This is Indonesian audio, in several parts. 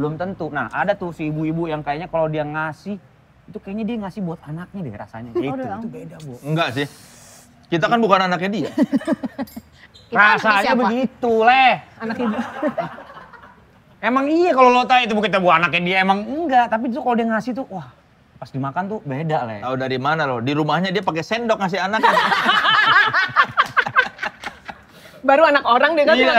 Belum tentu. Nah, ada tuh si ibu-ibu yang kayaknya kalau dia ngasih, itu kayaknya dia ngasih buat anaknya deh rasanya. Itu beda, Bu. Enggak sih. Kita kan bukan anaknya dia. Rasanya begitu, Leh. Anak ibu. Emang iya kalau lo tahu itu kita buat anaknya dia, emang enggak. Tapi tuh kalau dia ngasih tuh, wah pas dimakan tuh beda, Leh. Tahu dari mana lo? Di rumahnya dia pakai sendok ngasih anaknya. Baru anak orang dia kan. Iya.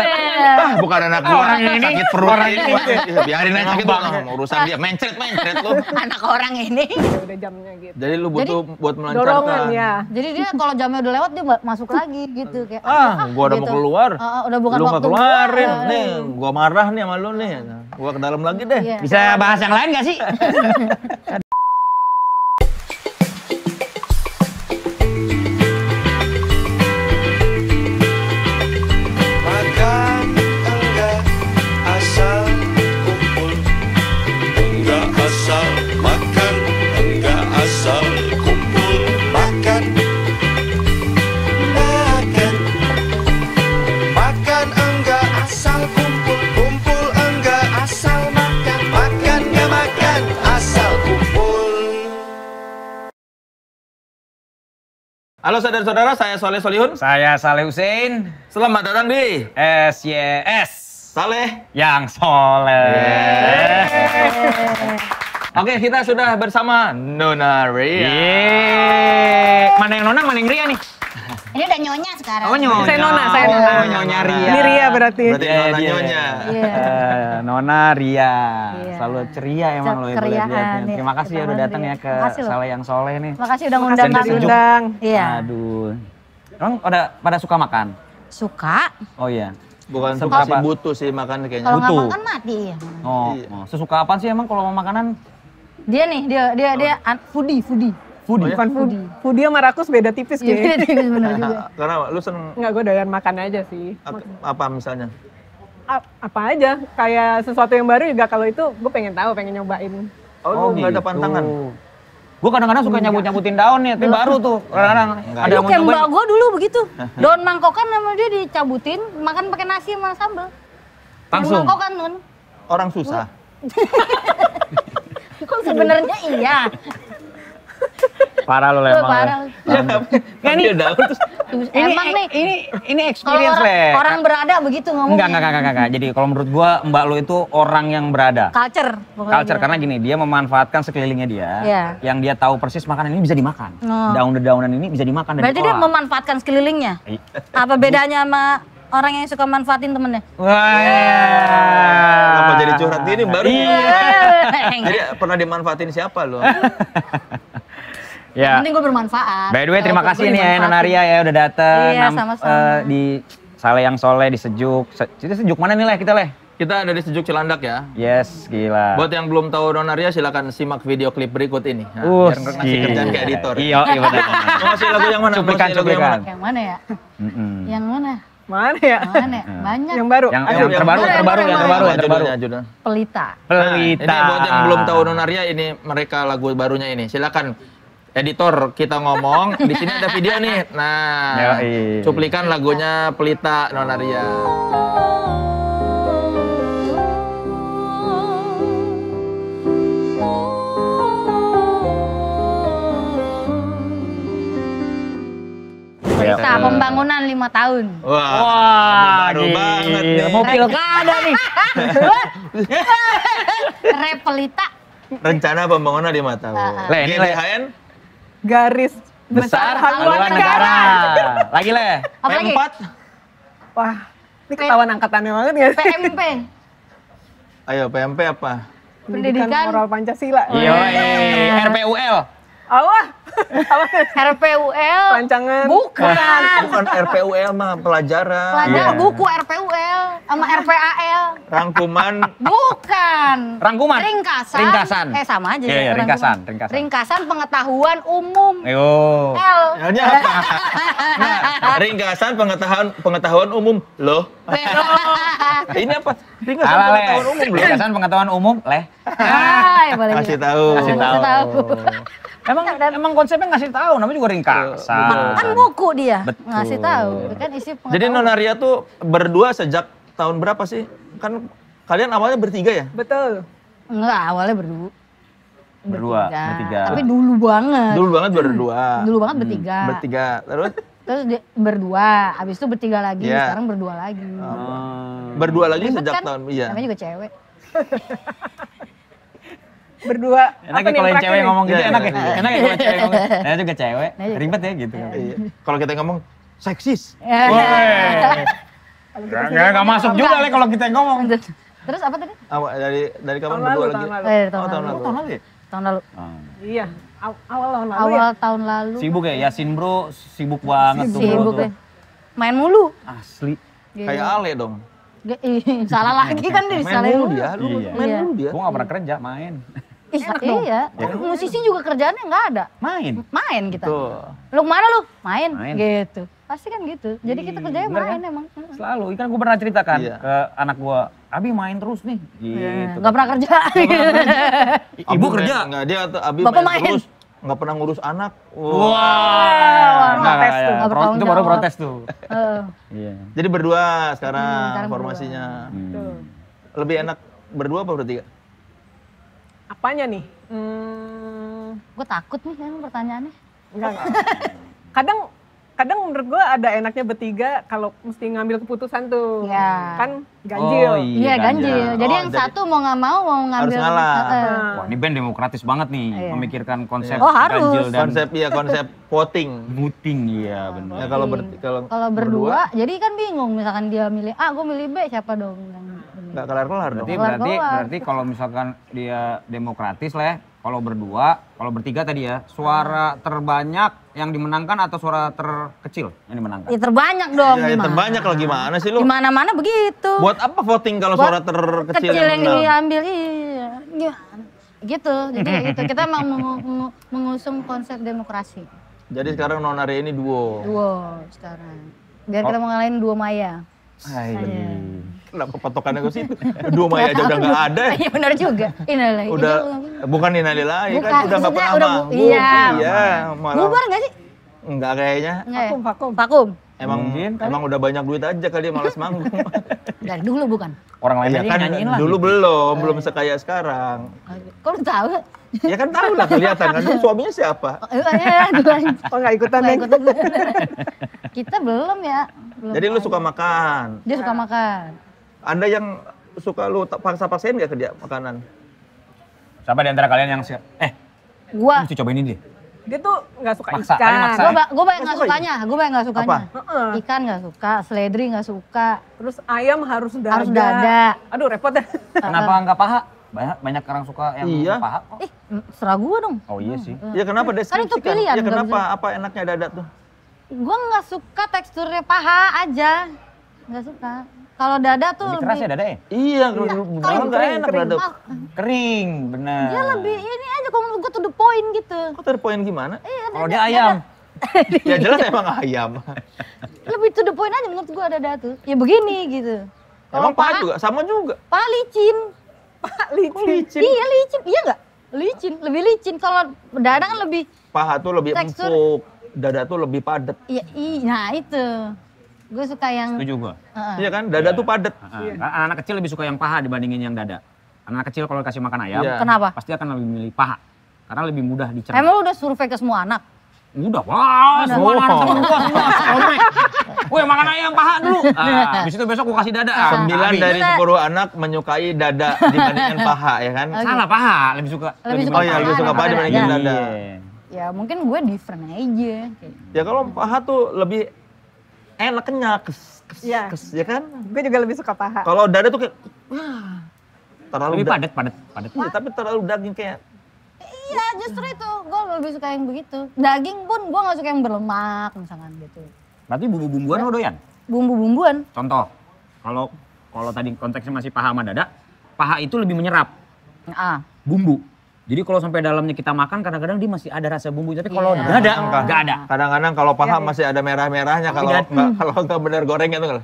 Bukan anak gua. Orang ini. Sakit perut Orang ini. ini. Biarin aja sakit banget. Mau urusan dia. Mencret lu. Anak orang ini. Udah jamnya gitu. Jadi lu butuh buat melancarkan. Dorongan ya. Jadi dia kalau jamnya udah lewat dia masuk lagi gitu kayak. Gua udah mau keluar. Udah bukan lu waktu nggak keluarin. gua. Nih, gua marah nih sama lu nih. Gua ke dalam lagi deh. Iya. Bisa bahas yang lain gak sih? Halo saudara-saudara, saya Soleh Solihun. Saya Saleh Hussein. Selamat datang di SYS. Saleh Yang Soleh. Oke, kita sudah bersama Nona Ria. Mana yang Nona, mana yang Ria nih? Ini udah nyonya sekarang. Oh, Nyonya. Saya Nona, saya Nona. Oh, Nyonya Ria. Ini Ria berarti. Berarti Nona Nyonya. Iya. Nona Ria. Iya. Selalu ceria emang lo ya boleh Keriaan, lihatnya. iya. Terima kasih ya udah datang ya ke Makasih loh. Saleh Yang Soleh nih. Makasih udah ngundang Dan kami. sejuk. Undang. Iya. Aduh. Emang pada suka makan? Suka. Oh iya. Bukan suka Seberapa? sih, butuh sih makan kayaknya. Kalau nggak Butuh. makan mati ya. Oh, Iya. sesuka apa sih emang kalau mau makanan? Dia nih, dia foodie. Foodie. Bukan foodie. Foodie sama rakus beda tipis Iya, kayaknya. dia bener juga. Karena lu seneng Enggak, gue doyan makan aja sih. apa misalnya? Apa aja, kayak sesuatu yang baru juga kalau itu gue pengen tahu, pengen nyobain. Oh, lu nggak ada gitu. pantangan? Gue kadang-kadang suka nyabut-nyabutin daun nih, tapi baru tuh. Kadang-kadang ada Itu yang mau kayak mbak nyobain. gue dulu begitu. Daun mangkokan sama dia dicabutin, makan pakai nasi sama sambal. Langsung? Daun mangkokan Nun. Orang susah. Sebenarnya iya. Parah lo lah emang. Parah. Nggak nih, Emang nih. ini Kalau experience Le. orang berada begitu ngomongnya. Enggak. Jadi kalau menurut gua Mbak lo itu orang yang berada. Culture. pokoknya Culture dia. karena gini, dia memanfaatkan sekelilingnya dia, Iya. yang dia tahu persis makanan ini bisa dimakan. Oh. Daun-daunan ini bisa dimakan dan Berarti dia diolah. memanfaatkan sekelilingnya. Iya. Apa bedanya sama orang yang suka manfaatin temennya? Wah. Kenapa jadi curhat gini baru? Iya. Jadi pernah dimanfaatin siapa lo? Yang Ya. penting gue bermanfaat. By the way, terima Walaupun kasih gue nih ya dimanfaatin. Nona Ria ya udah dateng. Iya, sama-sama. Di Saleh Yang Soleh di Sejuk. Itu Sejuk mana nih Le kita Le? Kita ada di Sejuk Cilandak ya. Yes, gila. Buat yang belum tahu Nona Ria, silakan simak video klip berikut ini. Nah, biar ngasih gila. kerjaan ke editor. Iya, benar. Mau ngasih lagu yang mana? Mau Cuplikan, ngasih lagu yang mana? Yang mana ya? Mm-mm. Yang mana? Mana ya? Mana ya? Banyak. Yang baru. Yang Ayo, terbaru, yang terbaru. Judulnya, judulnya. Pelita. Pelita. Ini buat yang belum tahu Nona Ria, ini mereka lagu barunya ini. Silakan editor kita ngomong, di sini ada video nih. Nah, Yoi. cuplikan lagunya Pelita Nona Ria. Pelita pembangunan 5 tahun. Wah, baru gila. banget nih. Mau pilkada nih. Rap Pelita. Rencana pembangunan 5 tahun. Le, ini Le. GBHN Garis besar haluan negara. Lagi Le. Apa lagi? P4 Wah, ini ketahuan angkatannya banget ya. PMP. Ayo PMP apa? Pendidikan. Moral Pancasila. Iya, RPUL. Allah. Apa? RPUL. Rancangan. Bukan. Bukan RPUL mah pelajaran. Pelajaran Iya. buku RPUL sama RPAL. Rangkuman Bukan. Rangkuman? Ringkasan. Ringkasan. Sama aja. Iya, iya, rangkuman. ringkasan. Ringkasan pengetahuan umum. Ayo. L. Ini apa? Nah, ringkasan pengetahuan umum loh. Ini apa? Ringkasan Salah Le. pengetahuan umum loh. Ringkasan pengetahuan umum Le. Ah, ya boleh. Kasih tahu. Kasih Kasih tahu. Emang konsepnya ngasih tahu, namanya juga ringkasan. Kan buku dia. Betul. Ngasih tahu. Kan isi pengetahuan. Jadi Nona Ria tuh berdua sejak tahun berapa sih? Kan Kalian awalnya bertiga ya? Betul. Enggak, awalnya Berdua, bertiga. Tapi dulu banget. Dulu banget berdua. Dulu banget bertiga. Bertiga. Terus Berdua, habis itu bertiga lagi, Iya. sekarang berdua lagi. berdua lagi Ribet sejak kan? tahun iya. Namanya juga cewek. Berdua. Enak apa ya nih kalau yang terakhir cewek nih? ngomong gitu, Iya, enak ya? iya. Enak ya kalau cewek ngomong, saya juga cewek, Iya. ribet ya gitu kan. Iya. Kalau kita ngomong seksis. Nggak masuk juga lah kalau kita yang ngomong. Terus apa tadi? Dari kapan Tahun berdua lalu, lagi? tahun lalu. Oh, tahun lalu. Tahun lalu ya? Tahun lalu. Iya. Awal tahun lalu ya. Awal tahun lalu. Sibuk ya, Yasin bro, sibuk banget tuh bro Sibuk tuh. ya. Main mulu. Asli. Kayak Ale dong. Salah lagi kan dia Main disalahin mulu mulu. dia, lu Iya. main Iya. mulu dia. Gue gak pernah kerja, main. Iya. Musisi juga kerjaannya nggak ada. Main. Main kita. Tuh. Lu kemana lu? Main. Main. Gitu. Pasti kan gitu. Jadi kita kerjanya Bener main kan? emang. Selalu, kan gue pernah ceritakan Iya. ke anak gue, Abi main terus nih. Gitu. Nggak pernah kerja. Ibu Abi kerja. Enggak, dia kata Abi Bapak main main. terus. Enggak pernah ngurus anak. Wah. Nggak, protes nggak, tuh. nggak. Bertanggung Itu baru jawab. protes tuh. Heeh. Iya. Jadi berdua sekarang sekarang formasinya. Tuh. Lebih enak berdua apa bertiga? Apanya nih? Gue takut nih emang pertanyaannya. Enggak. Kadang menurut gue ada enaknya bertiga kalau mesti ngambil keputusan tuh. Iya. Kan ganjil. Oh, Iya ganjil. Jadi Oh, yang jadi satu mau nggak mau ngambil. ngalah. Heeh. Wah, ini band demokratis banget nih, Iya. memikirkan konsep Oh, harus. ganjil dan Konsep voting. muting, iya benar. Ya kalau Kalau berdua, jadi kan bingung. Misalkan dia milih A, gue milih B, siapa dong? enggak kelar-kelar dong. Berarti Kelar-kelar. berarti kalau misalkan dia demokratis lah ya, kalau berdua, kalau bertiga tadi ya, suara terbanyak yang dimenangkan atau suara terkecil yang dimenangkan? Ya terbanyak dong. Ya, gimana? terbanyak lah gimana sih lu? Di mana-mana begitu. Buat apa voting kalau Buat suara terkecil Kecil yang yang menang? diambil, iya. Gimana? Gitu, jadi gitu. Kita mau mengusung konsep demokrasi. Jadi sekarang Nonaria ini duo. Duo sekarang. Biar kita mau ngalahin Duo Maya. Hai. Kenapa patokannya ke situ? Duo Maya aja udah nggak ada. Iya benar juga. Innalillahi. Udah bukan innalillahi kan Bukan, udah nggak maksudnya pernah udah manggung. iya. Iya, malah Bubar nggak sih? enggak kayaknya. Enggak ya? Vakum. Vakum. Emang Mungkin kali. emang udah banyak duit aja kali dia malas manggung. Dari dulu bukan? Orang lain Ya aja kan yang nyanyiin lah. dulu belum sekaya sekarang. Kok lu tahu? Ya kan tahu lah kelihatan kan dulu suaminya siapa. Oh nggak ikutan Nggak deh. ikutan. Kita belum ya. Belum. Jadi lu suka makan. Dia suka makan. Ada yang suka lu paksa-paksain gak kerja makanan? Siapa di antara kalian yang Gua mesti cobain ini deh. Dia tuh nggak suka Maksa, ikan. ayo maksa. Gue banyak nggak sukanya. Gue banyak nggak sukanya. Heeh. Ikan nggak suka, seledri nggak suka. Terus ayam harus dada. Harus dada. Aduh repot deh. Kenapa enggak paha? Banyak orang suka yang Iya. paha kok. Ih, serah gue dong. Oh iya sih. Ya kenapa deskripsikan? itu pilihan, Ya nggak kenapa? bisa. Apa enaknya dada tuh? Gue nggak suka teksturnya paha aja. Nggak suka. Kalau dada tuh Lebih keras ya dada ya? Iya, kalau kering, nggak enak dada. Ah, Kering, bener. dia lebih ini aja kalau menurut gue to the point gitu. Kok terpoin gimana? Kalau dia ayam. Ya jelas emang ayam. Lebih to the point aja menurut gue dada tuh. Ya begini gitu. Kalau Emang paha juga, sama juga. Paha licin. Licin. Iya licin, iya nggak? Licin, lebih licin. Kalau dada kan lebih, Paha tuh lebih Tekstur. empuk, dada tuh lebih padat. iya, nah itu. Gue suka yang, Setuju gua. Iya kan? Dada tuh padat. Anak kecil lebih suka yang paha dibandingin yang dada. Anak kecil kalau dikasih makan ayam, Iya. kenapa? pasti akan lebih milih paha. Karena lebih mudah dicerna. Emang lu udah survei ke semua anak? Udah, wah, semua anak temen gua semua. Komplek. Woi, makan ayam paha dulu. Habis itu besok gua kasih dada. 9 Habis. dari 10 anak menyukai dada dibandingkan paha, ya kan? Salah paha, lebih suka. Lebih suka Oh iya, lebih paha suka paha daripada dibandingin dada. dada. Iya. Ya mungkin gue different aja. Kayak. Ya kalau paha tuh lebih enak kenyang, Iya. ya kan? Gue juga lebih suka paha. Kalau dada tuh kayak, wah, terlalu Lebih padat. Iya, tapi terlalu daging kayak, Iya justru itu, gue lebih suka yang begitu. Daging pun gue gak suka yang berlemak misalkan gitu. Berarti bumbu-bumbuan lo doyan? Bumbu-bumbuan. Contoh, kalau tadi konteksnya masih paha sama dada, paha itu lebih menyerap bumbu. Jadi kalau sampai dalamnya kita makan, kadang-kadang dia masih ada rasa bumbu. Tapi kalau Iya. dada, nggak ada. kadang-kadang kalau paha masih ada merah-merahnya kalau nggak bener gorengnya tuh.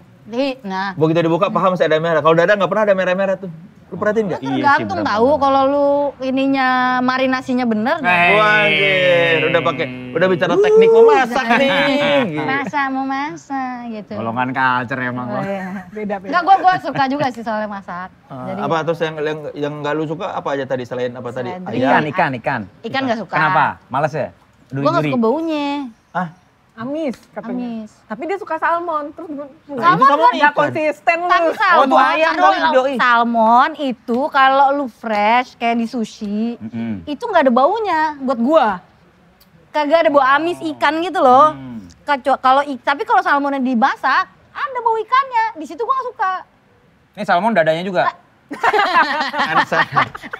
Nah, Begitu dibuka paha masih ada merah. Kalau dada nggak pernah ada merah-merah tuh. Lu perhatiin nggak? Tergantung tahu kalau lu ininya marinasinya bener. Wajir, udah bicara teknik memasak nih. Mau masak gitu. Golongan culture emang lo. Beda. Enggak, gue suka juga sih soalnya masak. Jadi Apa terus yang nggak lu suka apa aja tadi selain apa tadi? Selain Ikan. Ikan nggak suka. Kenapa? Males ya? Gue nggak suka baunya. Amis katanya. Amis. Tapi dia suka salmon. Terus Salmon kan nggak konsisten lu. Tapi salmon, tuh ayam taruh kali, dulu. doi. Salmon itu kalau lu fresh kayak di sushi, itu nggak ada baunya buat gua. Kagak ada bau amis ikan gitu loh. Tapi kalau salmonnya dimasak, ada bau ikannya. Di situ gua nggak suka. Ini salmon dadanya juga.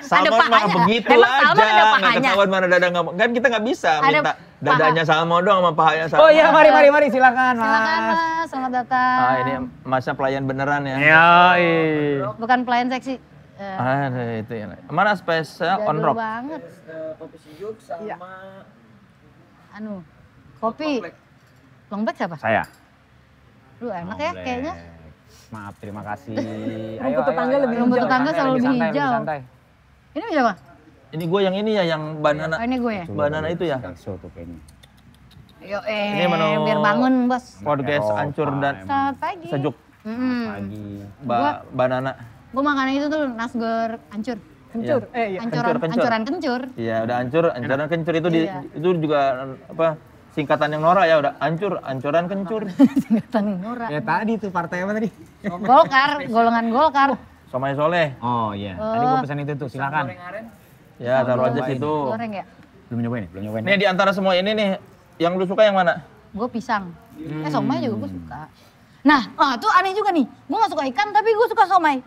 Salmon mah pahanya. begitu Emang aja, salmon ada nggak pahanya? ketahuan mana dada nggak. Kan kita nggak bisa Ada minta dadanya salmon doang sama pahanya salmon. Oh iya, mari silakan Mas. Silakan Mas, selamat datang. Ini masnya pelayan beneran ya. Bukan pelayan seksi. Itu ya. Mana spesial on Jadul rock? banget. Kopi sejuk sama Kopi. Long black siapa? Saya. Lu enak ya kayaknya. Maaf, terima kasih. Rumput tetangga lebih Rumput hijau. tetangga selalu lebih santai, hijau. santai. Ini siapa? Ini gue yang ini ya, yang banana. Oh, ini gue ya. Banana itu ya. Bakso tuh kayaknya. Yo, Ini menu- biar bangun bos. Podcast hancur dan Selamat pagi. sejuk. Pagi. Banana. Gue makan itu tuh nasgor hancur. Kencur. Iya. Kencur. Hancuran kencur. Iya, udah hancur, hancuran kencur itu Iya. itu juga apa? Singkatan yang norak ya, udah hancur, hancuran kencur. Singkatan Nora. Ya tadi tuh partai apa tadi? Golkar, golongan Golkar. Somai Soleh. Oh iya, tadi gue pesan itu tuh, silakan. Ya, taruh aja Cobain. situ. Goreng ya? Belum nyobain nih, Nih di antara semua ini nih, yang lu suka yang mana? Gue pisang. Somai juga gue suka. Nah, tuh aneh juga nih. Gue gak suka ikan tapi gue suka somai.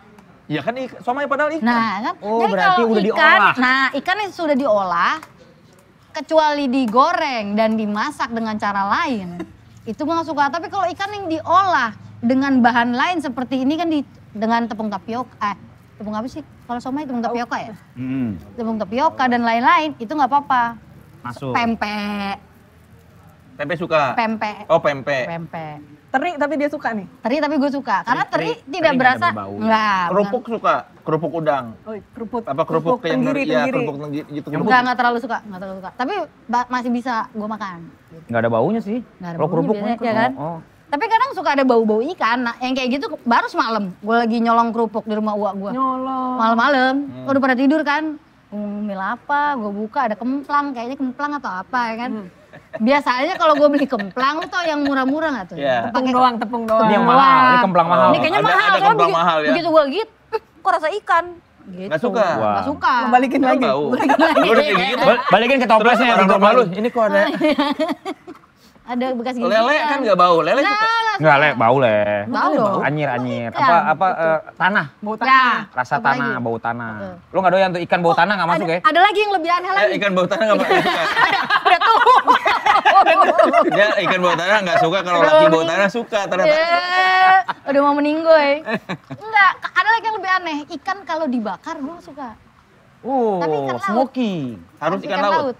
Ya kan somai padahal ikan. Nah kan, Oh, jadi berarti kalau udah ikan, diolah. nah ikan yang sudah diolah, kecuali digoreng dan dimasak dengan cara lain, itu gue gak suka. Tapi kalau ikan yang diolah dengan bahan lain seperti ini kan dengan tepung tapioka, tepung apa sih? Kalau somai tepung tapioka ya? Tepung tapioka dan lain-lain, itu gak apa-apa. Masuk. Pempek, Tempe suka. pempek, Oh, pempek. pempek. Teri tapi dia suka nih. Teri tapi gue suka, karena teri tidak teri nggak berasa, ada berbau. enggak. Kerupuk suka, kerupuk udang. Oh, kerupuk. Apa kerupuk yang tenggiri, ya, tenggiri. kerupuk tenggiri gitu. Enggak terlalu suka, enggak terlalu suka. Tapi masih bisa gue makan. Nggak ada baunya sih. Nggak ada Kalau baunya kerupuk biasanya, kan ya kan? Oh. Tapi kadang suka ada bau-bau ikan. Nah, yang kayak gitu baru semalam. Gue lagi nyolong kerupuk di rumah uak gue. Nyolong. Malam-malam, udah pada tidur kan. Mil apa, gue buka ada kemplang. Kayaknya kemplang atau apa ya kan. Biasanya kalau gue beli kemplang, lu tau yang murah-murah gak tuh? Iya. Tepung doang. Ini yang mahal, ini kemplang mahal. Ini kayaknya Ada- mahal. ada soalnya kemplang mahal ya. Begitu gue gitu, kok rasa ikan? Gitu. Nggak suka? Wah. Nggak suka. Balikin lagi. Bau. Lu udah kayak gitu. Balikin ke toplesnya ya. Orang di rumah lu, toplesnya. ini kok ada Ada bekas gigitan. lele kan nggak bau. Lele suka. Enggak, Le, bau Le. Bau dong. Anyir. Ya, Tanah. Bau Ya. tanah. Rasa Apa tanah, lagi? bau tanah. Lu nggak doyan tuh ikan bau tanah nggak masuk ya? Ada lagi yang lebih aneh lagi. Ikan bau tanah nggak suka. Udah tuh. Dia ikan bau tanah nggak suka, kalau laki bau tanah suka ternyata. Udah mau meninggoy. Enggak, ada lagi yang lebih aneh. Ikan kalau dibakar gue suka. Tapi ikan Oh, laut. smoky. Harus ikan laut.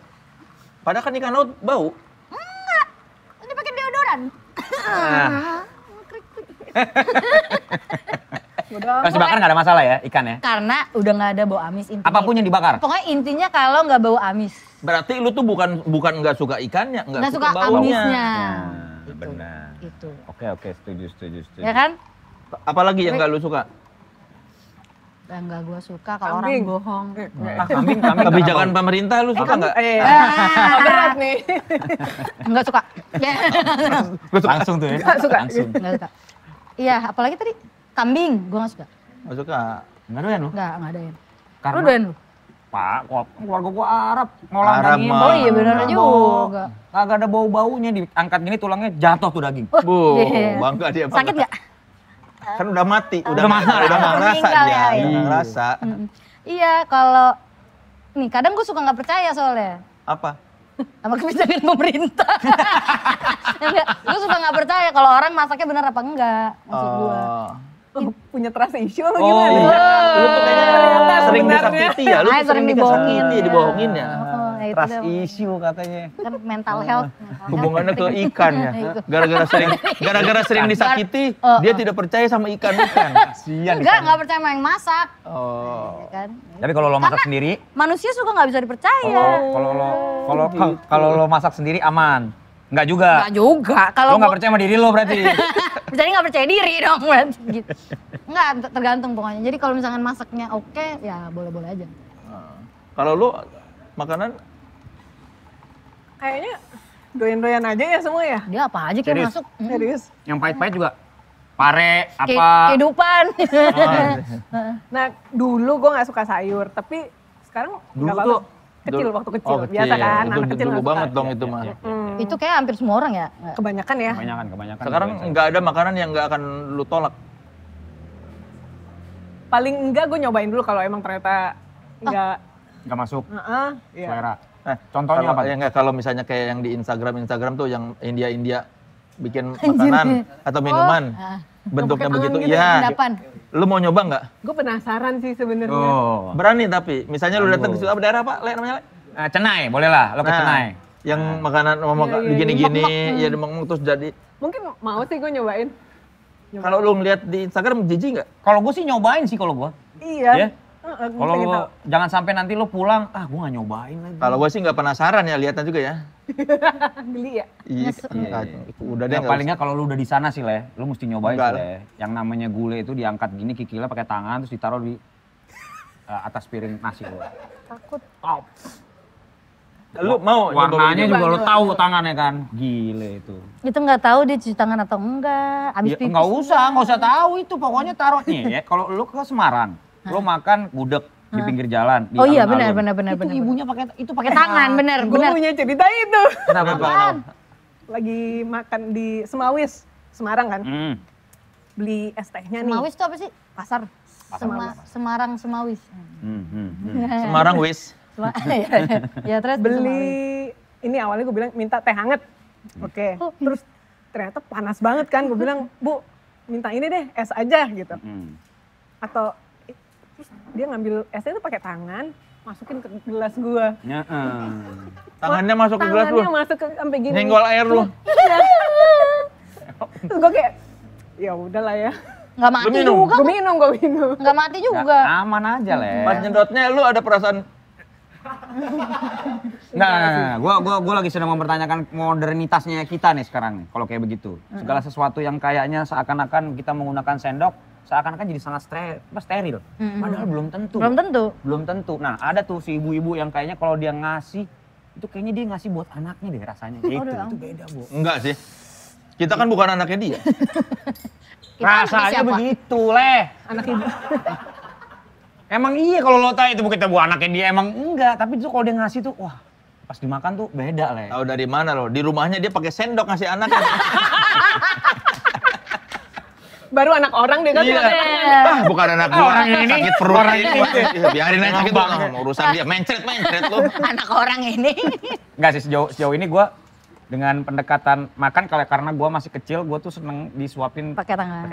Padahal kan ikan laut bau. Enggak. Dia pakai deodoran. Pas dibakar nggak ada masalah ya ikan ya? Karena udah nggak ada bau amis intinya. Apapun yang dibakar? Pokoknya intinya kalau nggak bau amis. Berarti lu tuh bukan nggak suka ikannya, Nggak suka baunya. amisnya. Nah, benar. Itu. Oke, setuju. Ya kan? Apalagi yang nggak lu suka? Yang nggak gue suka kalau orang Kambing. bohong. Kambing. Kebijakan pemerintah lu suka nggak? Berat nih. Nggak suka. Langsung tuh ya. Suka. Langsung. Nggak suka. Iya, apalagi tadi kambing, gue nggak suka. Nggak suka. Nggak doyan lu? Nggak ada yang. Karena Lu doyan lu? Pak, keluarga gua Arab, ngolah Arab daging. mah. Oh iya bener Nggak juga. Kagak ada bau-baunya, diangkat gini tulangnya jatuh tuh daging. Bu, Iya. bangga dia. bangga. Sakit nggak? Kan udah mati, udah mati. nggak ngerasa Meninggal dia, ya, udah iya. nggak ngerasa. Iya, kalau nih kadang gue suka nggak percaya soalnya Apa? sama kebijakan pemerintah. Enggak, gue suka nggak percaya kalau orang masaknya benar apa enggak, maksud gue. Punya trust issue apa Oh, gimana? iya. Lu tuh kayaknya sering sebenarnya. disakiti ya, lu tuh Sering sering dibohongin. disakiti, dibohongin ya. itu Trust deh. issue katanya. Kan mental health. Hubungannya ke ikan ya. Gara-gara sering disakiti, dia tidak percaya sama ikan-ikan. Kasian. Enggak percaya sama yang masak. Oh. Ya kan? Tapi kalau lo masak sendiri, Manusia suka nggak bisa dipercaya. kalau lo masak sendiri aman. Enggak juga. Enggak juga. Lo Kalau nggak percaya sama diri lo berarti. jadi nggak percaya diri dong berarti gitu. Enggak, tergantung pokoknya. Jadi kalau misalkan masaknya oke, ya boleh-boleh aja. Kalau lu makanan Kayaknya doyan-doyan aja ya semua ya. Dia apa aja kayak Serius? masuk. Serius. Yang pahit-pahit juga. Pare Kayak apa? kehidupan. Nah dulu gue nggak suka sayur, tapi sekarang Dulu nggak apa-apa. tuh? Kecil, waktu kecil. Oh, Biasa kan, Itu anak kecil dulu nggak suka. banget dong itu mah. Itu kayak hampir semua orang ya. Kebanyakan ya. Kebanyakan. Sekarang nggak ada makanan yang nggak akan lu tolak. Paling enggak gue nyobain dulu kalau emang ternyata nggak. Nggak masuk Iya. selera. Nah, Contohnya kalau, apa? Ya nggak, kalau misalnya kayak yang di Instagram tuh yang India bikin makanan atau minuman bentuknya Pakai begitu, tangan gitu, iya. Endapan. Lu mau nyoba nggak? Gue penasaran sih sebenarnya. Oh. Berani tapi, misalnya lu datang ke situ, apa daerah Pak? Le namanya Le? Cenai, boleh lah. Lo ke Cenai. Yang makanan begini-gini, ya demang terus jadi. Mungkin mau sih gue nyobain. Kalau lu ngeliat di Instagram jijik nggak? Kalau gue sih nyobain sih kalau gue. Iya. Ya? Gua Kalau pengen lo tahu. jangan sampai nanti lo pulang, gue nggak nyobain lagi. Kalau gua sih nggak penasaran ya, lihatnya juga ya. Beli ya. Iya, udah deh Ya, nggak paling nggak kalau lu udah di sana sih Le, lu mesti nyobain Enggak sih Le. Yang namanya gulai itu diangkat gini kikilnya pakai tangan terus ditaruh di atas piring nasi lo. Takut. Oh, Lu mau warnanya nyoba juga lo Nyoba. tahu tangannya kan, gile itu. Itu nggak tahu dia cuci tangan atau enggak. Abis Ya, pipis. nggak usah tahu itu, pokoknya taruh nih ya. Kalau lu ke Semarang, lu makan gudeg di pinggir jalan. Di Oh iya, alun-alun. benar. Itu ibunya pakai Pakai tangan, bener. Gue punya cerita itu. Kenapa? Apaan? Lagi makan di Semawis, Semarang kan. Hmm. Beli es tehnya nih. Semawis itu apa sih? Pasar. Semarang Semawis. Semarang wis. Ya terus Beli ini awalnya gue bilang minta teh hangat. Oke. Terus ternyata panas banget kan. Gue bilang, "Bu, minta ini deh, es aja," gitu. Atau terus dia ngambil esnya itu pakai tangan, masukin ke gelas gue. Tangannya masuk ke gelas lu. Tangannya masuk ke sampai gini. Nyenggol air lu. Terus gue kayak, ya udahlah ya. nggak mati Lu minum? juga. Gue minum. Nggak mati juga. Aman aja Le. Pas nyedotnya lu ada perasaan Enggak. Gua lagi sedang mempertanyakan modernitasnya kita nih sekarang nih. Kalau kayak begitu, segala sesuatu yang kayaknya seakan-akan kita menggunakan sendok, seakan-akan jadi sangat steril. Padahal belum tentu. Belum tentu. Nah, ada tuh si ibu-ibu yang kayaknya kalau dia ngasih, itu kayaknya dia ngasih buat anaknya deh rasanya. Itu beda, Bu. enggak sih. Kita kan bukan anaknya dia. Rasanya siapa? begitu, Leh. Anak ibu. Emang iya kalau lo tahu itu kita buat anaknya dia, emang enggak. Tapi itu kalau dia ngasih tuh, wah pas dimakan tuh beda, Leh. Tahu dari mana lo? Di rumahnya dia pakai sendok ngasih anaknya. Baru anak orang dia kan. Iya. Bukan anak gua. Orang ini. Sakit perut Orang ini. ini. Biarin aja sakit banget. Urusan dia mencret lu. Anak orang ini. Enggak sih, sejauh ini gue dengan pendekatan makan karena gue masih kecil, gue tuh seneng disuapin Pakai tangan.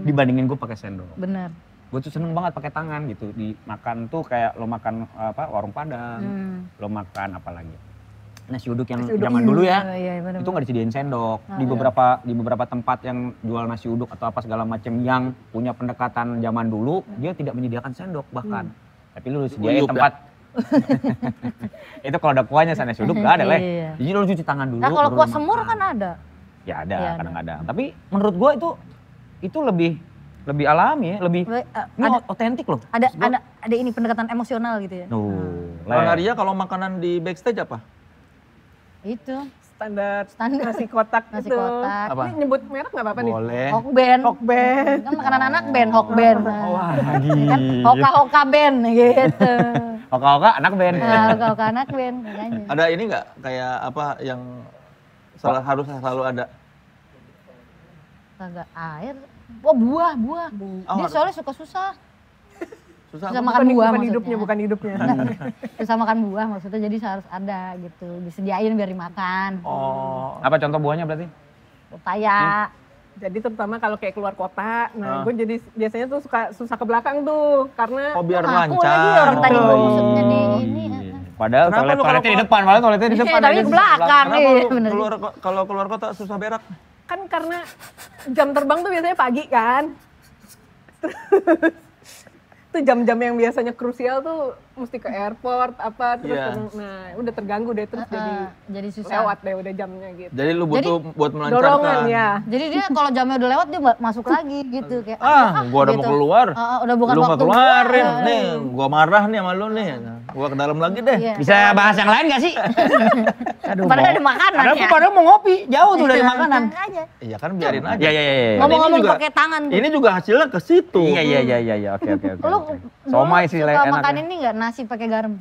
dibandingin gue pakai sendok. Bener. Gue tuh seneng banget pakai tangan gitu. Dimakan tuh kayak lo makan warung Padang, lo makan apa lagi? Nasi uduk yang zaman dulu ya. Iya, bener. Itu nggak disediain sendok. Di beberapa tempat yang jual nasi uduk atau apa segala macam yang punya pendekatan zaman dulu, dia tidak menyediakan sendok bahkan. Tapi lu sediain Uyup, tempat. Itu kalau ada kuahnya nasi uduk nggak ada, Leh. Iya. Jadi lu cuci tangan dulu. Nah kalau baru kuah lu semur makan. kan ada. Ya ada Iya, kadang-kadang. Tapi menurut gua itu lebih alami ya, lebih ini Ada otentik loh. ada ini pendekatan emosional gitu ya. Kalau Naria kalau makanan di backstage apa? Itu Standar Standar. nasi kotak Nasi itu. kotak. Apa? Ini nyebut merek nggak apa-apa nih? Boleh. Hokben. Hokben. Kan makanan anak band, hokben. Wah, Kan hoka-hoka band gitu. Hoka-hoka anak band. Nah, hoka-hoka anak band makanya. Ada ini nggak kayak apa yang harus selalu ada? Kagak air. Oh buah. Dia soalnya suka susah. Susah. Susah apa? makan buah Bukan maksudnya. hidupnya. Susah makan buah maksudnya jadi harus ada gitu. Disediain biar dimakan. Oh. Apa contoh buahnya berarti? Pepaya. Jadi terutama kalau kayak keluar kota, nah gue jadi biasanya tuh suka susah ke belakang tuh karena Oh biar Aku lagi lancar. orang tadi Oh, maksudnya di iya. ini. Padahal Kenapa lu toiletnya di depan, Tapi ke belakang. Kenapa Iya, lu bener. kalau keluar kota susah berak? Kan karena jam terbang tuh biasanya pagi kan. Itu jam-jam yang biasanya krusial tuh mesti ke airport apa terus Iya. nah udah terganggu deh terus Jadi susah. lewat deh udah jamnya gitu. Jadi lu butuh buat melancarkan. Dorongan ya. Jadi dia kalau jamnya udah lewat dia masuk lagi gitu kayak Gua udah mau gitu. keluar. Udah bukan Lu nggak waktu keluarin, gua. nih gua marah nih sama lu nih. Gua ke dalam lagi deh. Iya. Bisa bahas yang lain gak sih? Aduh, Padahal ada makanan ya. Padahal mau ngopi, jauh tuh dari makanan. Aja. Iya kan biarin aja. Iya. Ngomong-ngomong Ini juga- pakai tangan tuh. Ini juga hasilnya ke situ. Iya, oke. Lu Somai sih suka enak makan ya. ini nggak nasi pakai garam?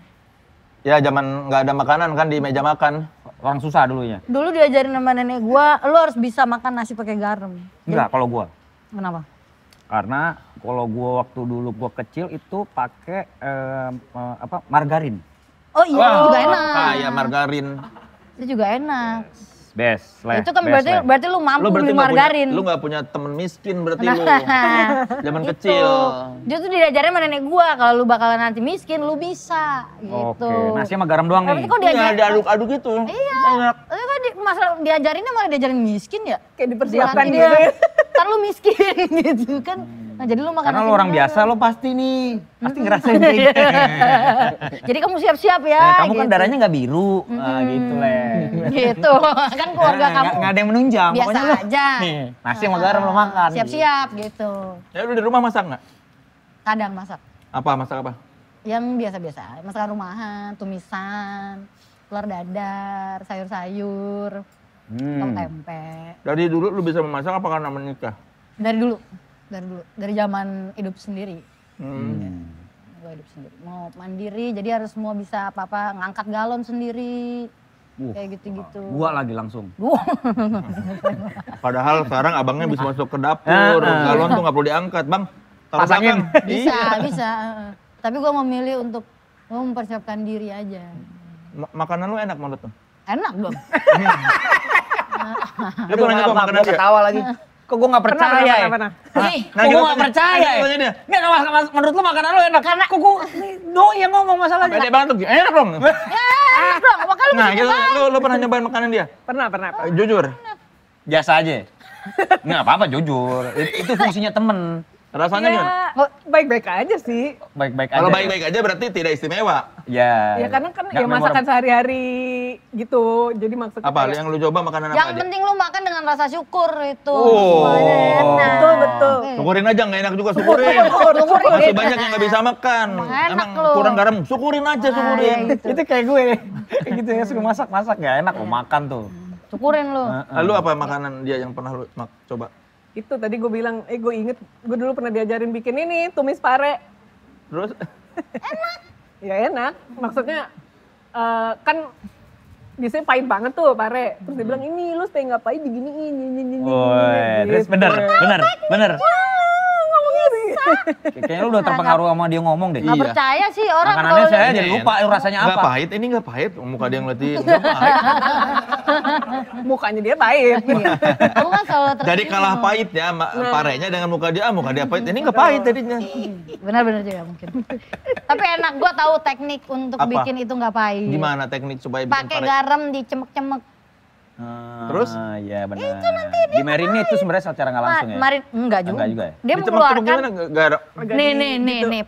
Ya zaman nggak ada makanan kan di meja makan. Orang susah dulunya. Dulu diajarin sama nenek gua, lu harus bisa makan nasi pakai garam. Enggak, kalau gua. Kenapa? Karena kalau gua waktu dulu gua kecil itu pakai margarin. Oh iya, itu juga enak. Kayak margarin. Itu juga enak. Best lah. Itu kan berarti lu mampu beli margarin. Lu nggak punya temen miskin berarti lu. Zaman Gitu. kecil. Dia tuh diajarin sama nenek gua, kalau lu bakalan nanti miskin, lu bisa gitu. Oke, nasi sama garam doang Tapi nih. kok Iya, diajarin? diaduk-aduk gitu. Iya. Enak. Tapi kan masalah diajarinnya malah diajarin miskin ya? Kayak dipersiapkan Nanti gitu dia, ya. Ntar lu miskin gitu kan. Nah jadi lu makan Karena nasi lu orang sama biasa, lo pasti nih, pasti ngerasain kayak gitu. garam. Jadi kamu siap-siap ya. Nah, kamu kan gitu. darahnya nggak biru, nah gitu leh. Gitu. Kan keluarga kamu Nggak ada yang menunjang. biasa Pokoknya lo, aja. nih, nasi sama garam lo makan. Siap-siap gitu. Ya lu di rumah masak nggak? Kadang masak. Apa masak apa? Yang biasa-biasa, masakan rumahan, tumisan, telur dadar, sayur-sayur, tempe. Dari dulu lu bisa memasak apa karena menikah? Dari dulu, dari zaman hidup sendiri. Gue hidup sendiri, mau mandiri, jadi harus semua bisa apa-apa, ngangkat galon sendiri, kayak gitu-gitu. Gua lagi langsung. Padahal sekarang abangnya bisa masuk ke dapur, galon tuh nggak perlu diangkat, bang. Taruh Pasangin. belakang. Bisa. Tapi gue memilih untuk mempersiapkan diri aja. Makanan lu enak menurut lu? Enak dong. Lu pernah nyoba makanan dia? ketawa lagi. Kok gua nggak percaya ya? Pernah. Nih, Kok gua nggak percaya ya? Tanya dia. Nggak, menurut lu makanan lu enak? Karena kok gua, doi yang ngomong masalahnya. Pede banget tuh, enak dong. enak dong, makanya lu Nah, bisa gitu, nyobain. lu pernah nyobain makanan dia? Pernah. Jujur. Biasa aja. Nggak apa-apa, jujur. Itu fungsinya temen. Rasanya gimana? Ya, baik-baik aja sih. Baik-baik aja. Kalau baik-baik aja berarti tidak istimewa. Ya. Ya karena kan Nggak ya masakan memorable. sehari-hari gitu. Jadi maksudnya Apa kayak- yang lu coba makanan apa Yang aja? penting lu makan dengan rasa syukur itu. Oh. Semuanya enak. Betul. Syukurin aja, nggak enak juga syukurin. Syukurin. Masih banyak yang nggak bisa makan. Enak Emang lu. kurang garam, syukurin aja, syukurin. gitu. Itu kayak gue. Kayak gitu ya, suka masak ya enak mau makan tuh. Syukurin lu. Lalu apa makanan dia yang pernah lu coba? Itu tadi gue bilang, gue inget gue dulu pernah diajarin bikin ini tumis pare. Terus? Ya enak, maksudnya kan biasanya pahit banget tuh pare. Terus dia bilang ini lu supaya nggak pahit diginiin, ini. Woi, terus bener. Ngomongnya sih. Kayaknya lu udah terpengaruh sama dia ngomong deh. Nggak percaya sih orang Makanannya kalau saya Ini jadi lupa rasanya Nggak apa. pahit, ini nggak pahit. Muka dia ngeliatin, nggak pahit. Mukanya dia pahit. aku kan selalu Jadi kalah pahit ya, parenya dengan muka dia pahit. Ini nggak pahit jadinya. Benar-benar juga mungkin. Tapi enak, gua tahu teknik untuk Apa? bikin itu nggak pahit. Gimana teknik supaya bikin Pakai pare? garam dicemek-cemek. Terus? Iya benar. Di marinate itu sebenarnya secara nggak langsung ya. Enggak juga. Enggak juga ya? Dia Dicemek-cemek mengeluarkan gimana? Garam. nih,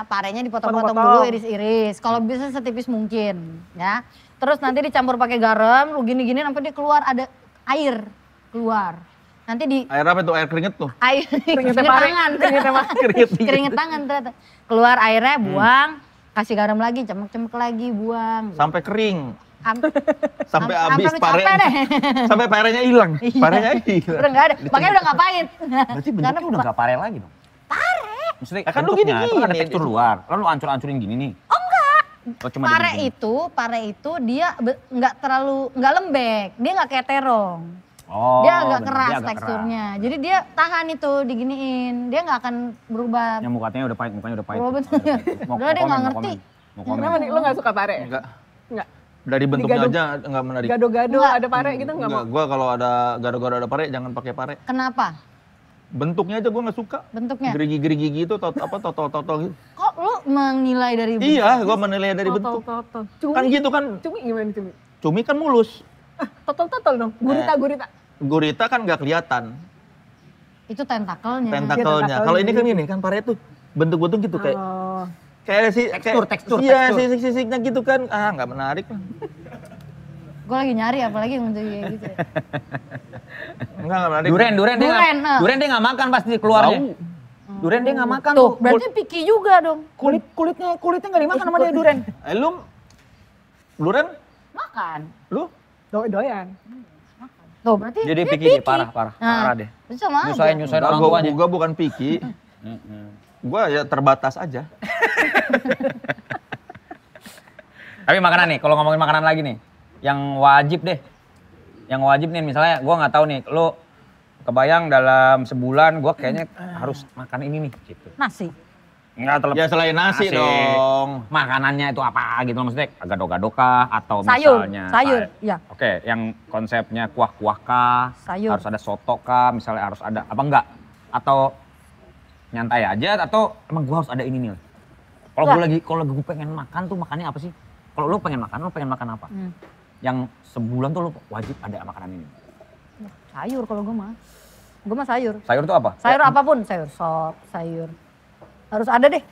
parenya dipotong-potong dulu iris-iris. Kalau bisa setipis mungkin, ya. Terus nanti dicampur pakai garam, lu gini-gini sampai dia keluar ada air keluar. Nanti di Air apa tuh? Air keringet tuh? air Keringetnya keringet pare. tangan, Keringet. keringet tangan ternyata. Keluar airnya, buang, kasih garam lagi, cemek-cemek lagi, buang. Sampai kering. Sampai Sampai habis lu pare. capek deh. Sampai parenya hilang. Parenya hilang. Udah nggak ada, makanya udah nggak pahit. Berarti bentuknya udah nggak pare lagi dong. Pare. Maksudnya kan lu bentuknya itu gini-gini. ada tekstur luar. Lalu lu ancur-ancurin gini nih. Oh enggak. Oh cuma Pare digini-gini. pare itu dia nggak lembek, dia nggak kayak terong. Oh, Dia agak bener, keras dia agak teksturnya. Jadi dia tahan itu diginiin. Dia nggak akan berubah. Yang mukanya udah pahit, mukanya udah pahit. Oh, betul. Udah, dia nggak ngerti. Mau komen. Kenapa nih lu nggak suka pare? Enggak. Enggak. Dari bentuknya Digaduk. aja enggak menarik. Gado-gado Nggak. ada pare gitu nggak mau? Enggak, gua kalau ada gado-gado ada pare jangan pakai pare. Kenapa? Bentuknya aja gue nggak suka. Bentuknya? Gerigi-gerigi gitu, toto gitu. Kok lu menilai dari bentuk? Iya, gue menilai dari bentuk. Cumi. Kan gitu kan, Cumi gimana cumi? cumi kan mulus. Totol dong. Gurita. Gurita kan nggak kelihatan Itu tentakelnya. tentakelnya. Kalau ini kan gini, kan pare tuh bentuk-bentuk gitu kayak Oh. kayak Tekstur. Iya, sisik-sisiknya gitu kan. Ah, nggak menarik lah. Gue lagi nyari apalagi yang bentuk kayak gitu. Nggak menarik. Duren dia nggak makan pasti keluarnya. Bau. Duren dia nggak makan Tuh, berarti picky juga dong. Kulitnya nggak dimakan sama dia duren. Lu Duren? Makan. Lu? Doyan. Tuh, berarti Jadi dia picky dia parah deh. Itu sama aja. Nyusahin orang tuanya. Gua bukan picky. Gua ya terbatas aja. Tapi makanan nih, kalau ngomongin makanan lagi nih, yang wajib deh. Yang wajib nih misalnya gue nggak tahu nih, lo kebayang dalam sebulan gue kayaknya harus makan ini nih gitu. Nasi. Enggak terlepas. Ya selain nasi dong. Makanannya itu apa gitu maksudnya? Gado-gado kah atau Sayur, misalnya sayur, ya. Oke, yang konsepnya kuah-kuah kah? Sayur. Harus ada soto kah? Misalnya harus ada apa enggak? Atau nyantai aja atau emang gue harus ada ini nih? Kalau gue pengen makan tuh makannya apa sih? Kalau lo pengen makan apa? Yang sebulan tuh lo wajib ada makanan ini. Sayur kalau gue mah. Gue mah sayur. Sayur tuh apa? Sayur apapun, sayur sop, sayur. Harus ada deh.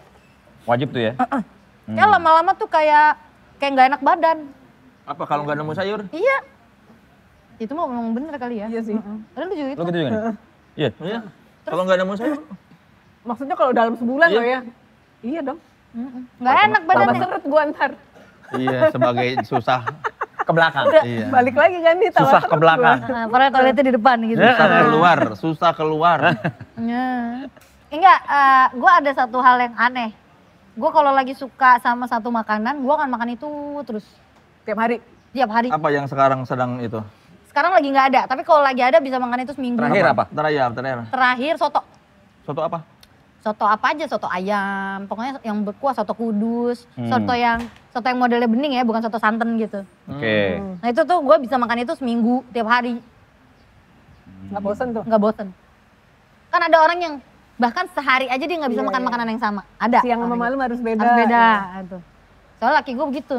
Wajib tuh ya? Ya lama-lama tuh kayak nggak enak badan. Apa kalau nggak nemu sayur? Iya. Itu mah memang bener kali ya. Iya sih. Ada lu juga itu. Lo gitu juga nih? Iya. Iya. Kalau nggak nemu sayur? Maksudnya kalau dalam sebulan Iya. loh ya? Iya dong. Nggak enak Tambah badannya. seret gua ntar. Iya, sebagai susah. Ke belakang. Iya. Balik lagi kan nih tambah Susah ke seret belakang. Nah, padahal toiletnya di depan gitu. Susah keluar. Ya. Enggak, gue ada satu hal yang aneh. Gue kalau lagi suka sama satu makanan, gue akan makan itu terus. gua. Tiap hari. Tiap hari. Apa yang sekarang sedang itu? Sekarang lagi nggak ada, tapi kalau lagi ada bisa makan itu seminggu. Terakhir apa? Terakhir. Terakhir soto. Soto apa? Soto apa aja, soto ayam, pokoknya yang berkuah, soto kudus, soto yang modelnya bening ya, bukan soto santan gitu. Oke. Nah itu tuh gue bisa makan itu seminggu, tiap hari, Nggak bosen tuh. nggak bosen. Kan ada orang yang bahkan sehari aja dia nggak bisa makan makanan yang sama, ada. Siang sama orang malam harus gitu. beda. Harus beda, gitu. Soalnya laki gue begitu,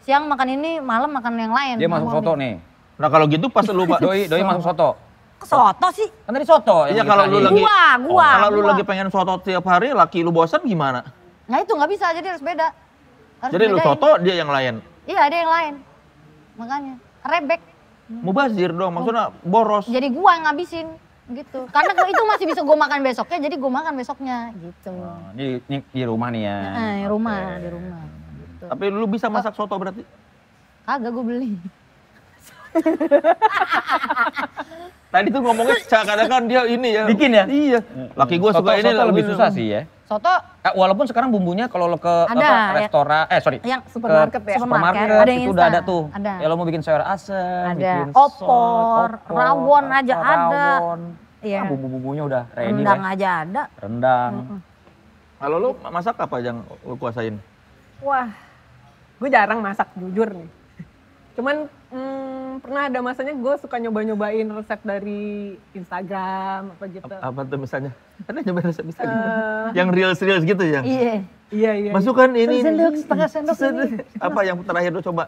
siang makan ini, malam makan yang lain. Dia masuk soto nih. Nah kalau gitu pas lu Pak. Doi masuk soto. Kok soto sih? Kan tadi soto. Iya yang kalau lu tadi. lagi Gua. kalau lu lagi pengen soto tiap hari, laki lu bosan gimana? Nah itu nggak bisa, jadi harus beda. Harus Jadi lu bedain. soto, dia yang lain. Iya ada yang lain, makanya rebek. Mubazir dong, maksudnya boros. Jadi gua yang ngabisin gitu. Karena gua itu masih bisa gua makan besoknya, jadi gua makan besoknya gitu. Oh, ini di rumah nih ya. Di rumah. Gitu. Tapi lu bisa masak soto berarti? Kagak gua beli. Tadi tuh ngomongnya seakan-akan dia ini ya. Bikin ya? Iya. Laki gua suka ini lebih susah sih ya. Soto Walaupun sekarang bumbunya kalau lo ke Ada, restoran, yang Supermarket ke ya? supermarket Ada yang itu udah ada instan. tuh. Ada. Ya lo mau bikin sayur asem, Ada. bikin Opor, rawon aja ada. rawon. Iya. Bumbu-bumbunya udah ready rendang lah. aja ada. Rendang. Kalau lu masak apa yang lu kuasain? Wah, gue jarang masak jujur nih. Cuman pernah ada masanya gue suka nyoba-nyobain resep dari Instagram apa gitu. Apa tuh misalnya? Ada nyobain resep bisa gitu. Yang reels gitu ya? Iya. Masukkan ini. Setengah sendok ini. Apa yang terakhir lu coba?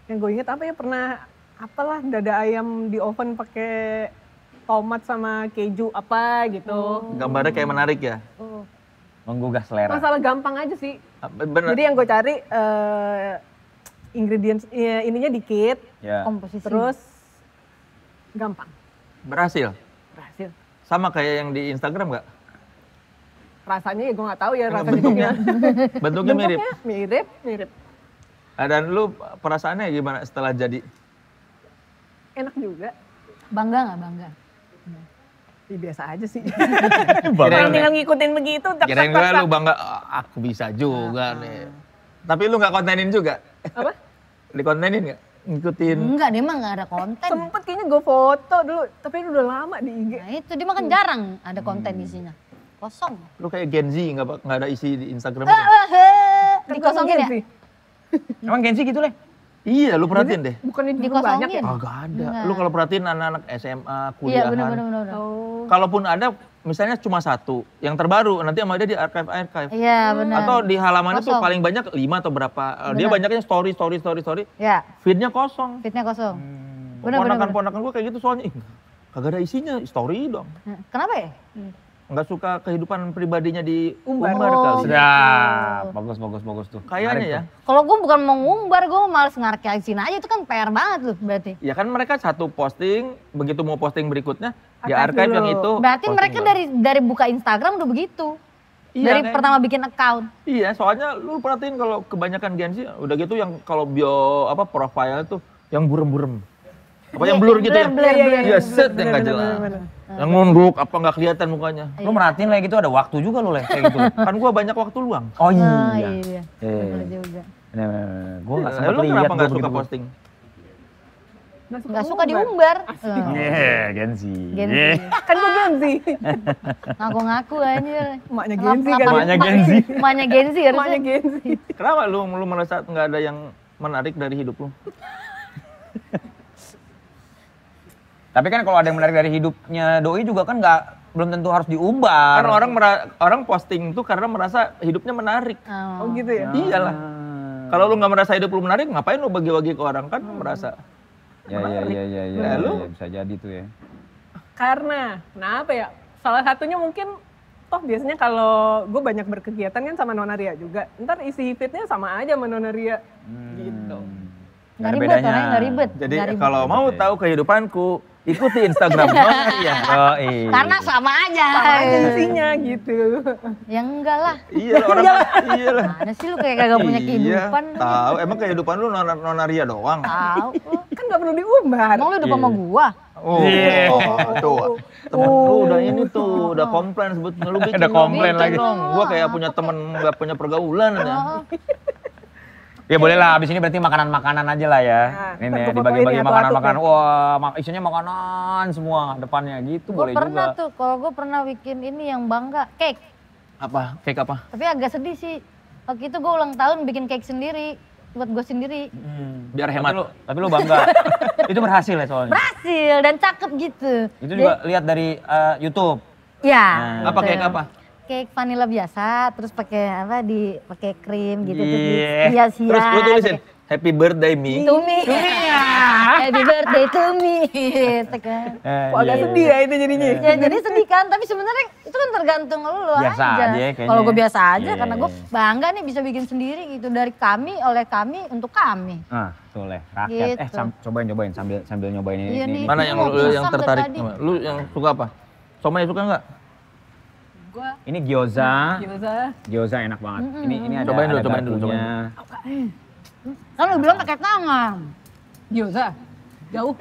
Yang gue inget apa ya pernah apalah dada ayam di oven pakai tomat sama keju apa gitu. Gambarnya kayak menarik ya? Menggugah selera. Masalah gampang aja sih. Bener. Jadi yang gue cari ingredients ininya dikit, Ya. Komposisi. terus gampang. Berhasil? Berhasil. Sama kayak yang di Instagram nggak? Rasanya ya gue nggak tahu ya rasa Bentuknya? juga. Bentuknya mirip? Mirip. Dan lu perasaannya gimana setelah jadi? Enak juga. Bangga nggak bangga? Ya, biasa aja sih. Kirain Tinggal ngikutin begitu. Kirain gue lu bangga, "Ah, aku bisa juga nih." Tapi lu nggak kontenin juga? Apa? Dikontenin nggak? Ngikutin? Enggak, dia mah nggak ada konten. Sempet kayaknya gue foto dulu, tapi ini udah lama di IG. Nah itu dia makan jarang ada konten isinya. Kosong. Lu kayak Gen Z nggak ada isi di Instagram? Kan Dikosongin gua ya? sih. Emang Gensi gitu leh? Iya, lu perhatiin deh. Bukannya dulu Dikosongin. banyak ya? Kagak ada. Enggak. Lu kalau perhatiin anak-anak SMA, Iya kuliahan. benar-benar. Oh. Kalaupun ada, misalnya cuma satu, yang terbaru, nanti sama dia di archive. Iya benar. Atau di halaman itu Kosong. paling banyak 5 atau berapa. Dia Benar. banyaknya story. Ya, Feednya kosong. fitnya kosong. Benar-benar. Ponakan-ponakan gue kayak gitu soalnya. Kagak ada isinya, story dong. Kenapa ya? Nggak suka kehidupan pribadinya di Umbar. umbar Oh. kali. Sedap, bagus tuh. Kayaknya ya. Kalau gue bukan mau ngumbar, gue males ngarchivein aja, itu kan PR banget loh berarti. Ya kan mereka satu posting, begitu mau posting berikutnya, dia Archive archive dulu. yang itu. Berarti posting mereka baru. dari buka Instagram udah begitu. Iya, Dari kayak- pertama bikin account. Iya, soalnya lu perhatiin kalau kebanyakan Gen Z udah gitu yang kalau bio profile tuh yang burem-burem. Apa yang blur gitu ya? Blur. Iya, set yang nggak jelas. Yang nunduk apa nggak kelihatan mukanya. Lu merhatiin lah gitu ada waktu juga lu kayak gitu. Kan gua banyak waktu luang. Oh Nah, iya. iya. Eh. Bener juga. Gue nggak sempat Lu lihat kenapa nggak gua suka begitu. posting? Nggak suka diumbar. Gen Z. Gen Z. Kan gue Gen Z. Ngaku-ngaku aja. Emaknya Gen Z kan. Emaknya Gen Z. Emaknya Gen Z Emaknya harusnya. Gen Z. Kenapa lu merasa nggak ada yang menarik dari hidup lu? Tapi kan kalau ada yang menarik dari hidupnya Doi juga kan belum tentu harus diumbar. Kan orang posting tuh karena merasa hidupnya menarik. Oh gitu ya? Iyalah. Kalau lu nggak merasa hidup lu menarik, ngapain lu bagi-bagi ke orang kan merasa. Ya, Ya, lu? bisa jadi tuh ya. Karena, kenapa ya? Salah satunya mungkin, toh biasanya kalau gue banyak berkegiatan kan sama Nona Ria juga. Ntar isi feednya sama aja sama Nona Ria. Gitu. Nggak ribet, orangnya nggak ribet. Jadi Nggak ribet. kalau mau tahu kehidupanku, ikuti Instagram Nona Ria. Oh iya. Karena sama aja. Sama aja isinya gitu. Ya enggak lah. Iya lah, orang iya lah. Mana sih lu kayak kagak punya kehidupan. Iya, tahu. Emang kehidupan lu Nona Ria doang. Tahu. Kan gak perlu diumbar. Emang lu udah sama gua? Oh, tuh. Temen lu udah ini tuh, udah komplain sebetulnya lu bikin. Ada komplain dong, lagi. dong. Gua kayak punya temen nggak punya pergaulan ya. Ya boleh lah, abis ini berarti makanan-makanan aja lah ya. Nah, Ini ntar nih, gua dibagi-bagi fotoin ya, makanan-makanan. tuh, Wah, isinya makanan semua depannya gitu Gue boleh pernah juga. tuh, kalau gue pernah bikin ini yang bangga, cake. Apa? Cake apa? Tapi agak sedih sih. Waktu itu gue ulang tahun bikin cake sendiri, buat gue sendiri. Biar hemat. Tapi lu bangga. Itu berhasil ya soalnya. Berhasil dan cakep gitu. Itu juga lihat dari YouTube. Ya. Nah. Apa gitu. cake apa? Cake vanilla biasa, terus pakai apa pakai krim gitu terus Iya. hias-hias. Terus lu tulisin Happy Birthday Me. To me. Happy birthday to me. Gitu kan. Kok agak sedih ya itu jadinya. Ya jadi sedih kan, tapi sebenarnya itu kan tergantung lu Biasa aja kayaknya. Kalau gue biasa aja Iya, karena gue bangga nih bisa bikin sendiri gitu dari kami, oleh kami, untuk kami. Nah, boleh. Rakyat. Gitu. Cobain sambil nyobain ini. Iya nih. Mana Itu yang mau lu yang pesan tertarik? dari tadi. Lu yang suka apa? Somai suka nggak? Ini gyoza. Gyoza. Gyoza enak banget. Ini ada Cobain dulu, ada cobain dulu, garpunya. Kan lu bilang pakai tangan. Gyoza. Jauh.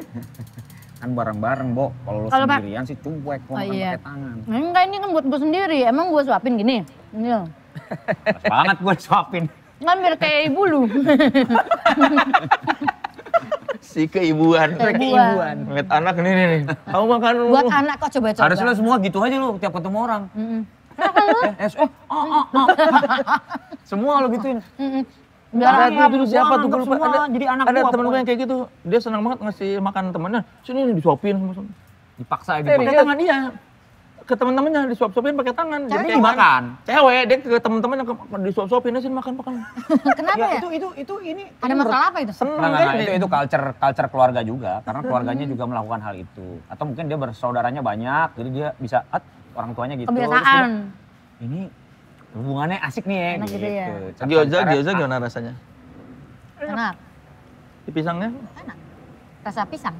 Kan bareng-bareng, Bo. Kalau lu Kalau sendirian sih cuek, kok makan iya. pakai tangan. Enggak, ini kan buat gue sendiri. Emang gue suapin gini. Ini loh. Pas banget gue suapin. Kan biar kayak ibu lu. Si keibuan. Keibuan. Ngeliat anak nih. Kamu makan lu. Buat anak kok coba-coba. Harusnya lu semua gitu aja lu tiap ketemu orang. Semua lu gituin. Ada Biar dulu siapa tuh gue lupa. jadi anak Ada gua temen gue pokoknya. yang kayak gitu. Dia senang banget ngasih makan temennya. Sini nih disuapin sama. Dipaksa gitu. Pakai tangan iya. Ke teman-temannya disuap-suapin pakai tangan. Cewek kayak dimakan. Cewek dia ke teman-temannya disuap-suapin sini makan. Kenapa ya? Itu ini Ada masalah apa itu? Seneng Nah, kan? itu culture keluarga juga karena keluarganya juga melakukan hal itu atau mungkin dia bersaudaranya banyak jadi dia bisa orang tuanya gitu. Terus Kebiasaan. dia, ini hubungannya asik nih ya. Enak gitu ya. Gyoza gimana rasanya? Enak. Di pisangnya? Rasa pisang.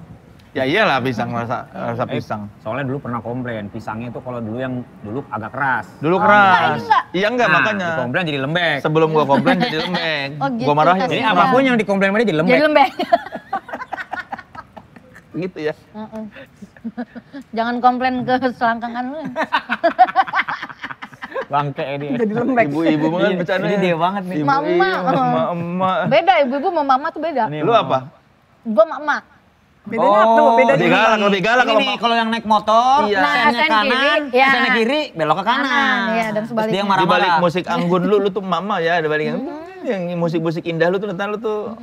Ya iyalah pisang rasa pisang. Soalnya dulu pernah komplain pisangnya itu kalau dulu agak keras. Dulu enggak, keras. ini enggak. Iya enggak Nah, makanya. dikomplain jadi lembek. Sebelum gua komplain jadi lembek. Oh, gitu, Gua marahin. Jadi Iya. apapun yang dikomplain sama dia jadi lembek. Jadi lembek. Gitu ya. Heeh. Jangan komplain ke selangkangan lu. Bangke dia. Jadi lembek. Ibu-ibu banget Ini bercandanya. dia banget nih. Mama. Emak. Beda, ibu-ibu sama mama tuh beda. Ini Lu apa? Gua mama. Bedanya tuh, bedanya Lebih galak Ini nih kalau yang naik motor, Iya. Nah, sennya sen kanan, kiri, ya. sennya kiri, belok ke kanan. Kanan, iya, dan Terus dia sebaliknya. yang Di balik marah-marah. musik anggun lu tuh mama ya, di balik Yang musik-musik indah lu tuh ntar lu tuh.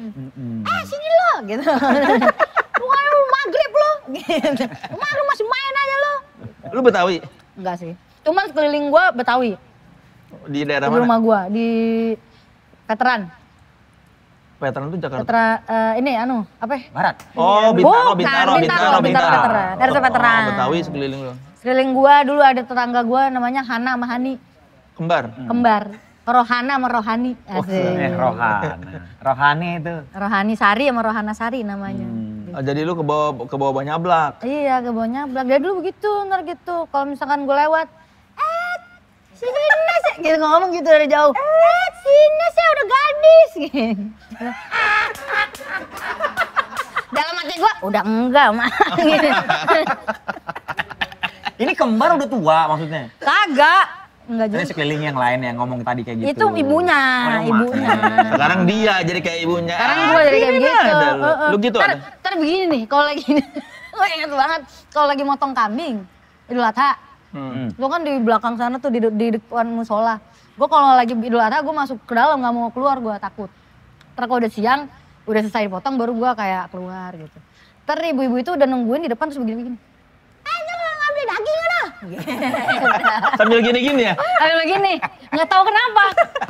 Sini lo gitu. Lu maghrib lo gitu. Lu masih main aja lo. Lu Betawi? Enggak sih. Cuman sekeliling gua Betawi. Di daerah Di mana? rumah gua di Veteran. Veteran tuh Jakarta. Ini apa? ya? Barat. Oh, Bukan, Bintaro. Bintaro Veteran. RT Veteran. Betawi sekeliling lu. Sekeliling gua dulu ada tetangga gua namanya Hana sama Hani. Kembar. Kembar. Rohana sama Rohani. Asik. Rohani itu. Rohani Sari sama Rohana Sari namanya. Oh, jadi lu ke bawah Banyablak. Iya, ke bawah nyablak. Dari dulu begitu, ntar gitu. Kalau misalkan gue lewat, sini sih, gitu ngomong gitu dari jauh. Sini sih udah gadis. Gitu. Dalam hati gue, udah enggak mah. Gitu. Ini kembar udah tua maksudnya? Kagak, enggak Ini juga. sekeliling yang lain yang ngomong tadi kayak gitu. Itu ibunya, ibunya. Sekarang dia jadi kayak ibunya. Sekarang gue jadi kayak Gini begitu. ada lu. Lu gitu ada? Ntar begini nih, kalau lagi gue inget banget, kalau lagi motong kambing, Idul Adha, gue kan di belakang sana tuh di depan musola. Gue kalau lagi Idul Adha, gue masuk ke dalam nggak mau keluar, gue takut. Ntar kalau udah siang, udah selesai dipotong, baru gue kayak keluar gitu. Ntar ibu-ibu itu udah nungguin di depan terus begini-begini. Ayo ngambil daging mana? Sambil gini-gini ya? Ayo begini, nggak tahu kenapa.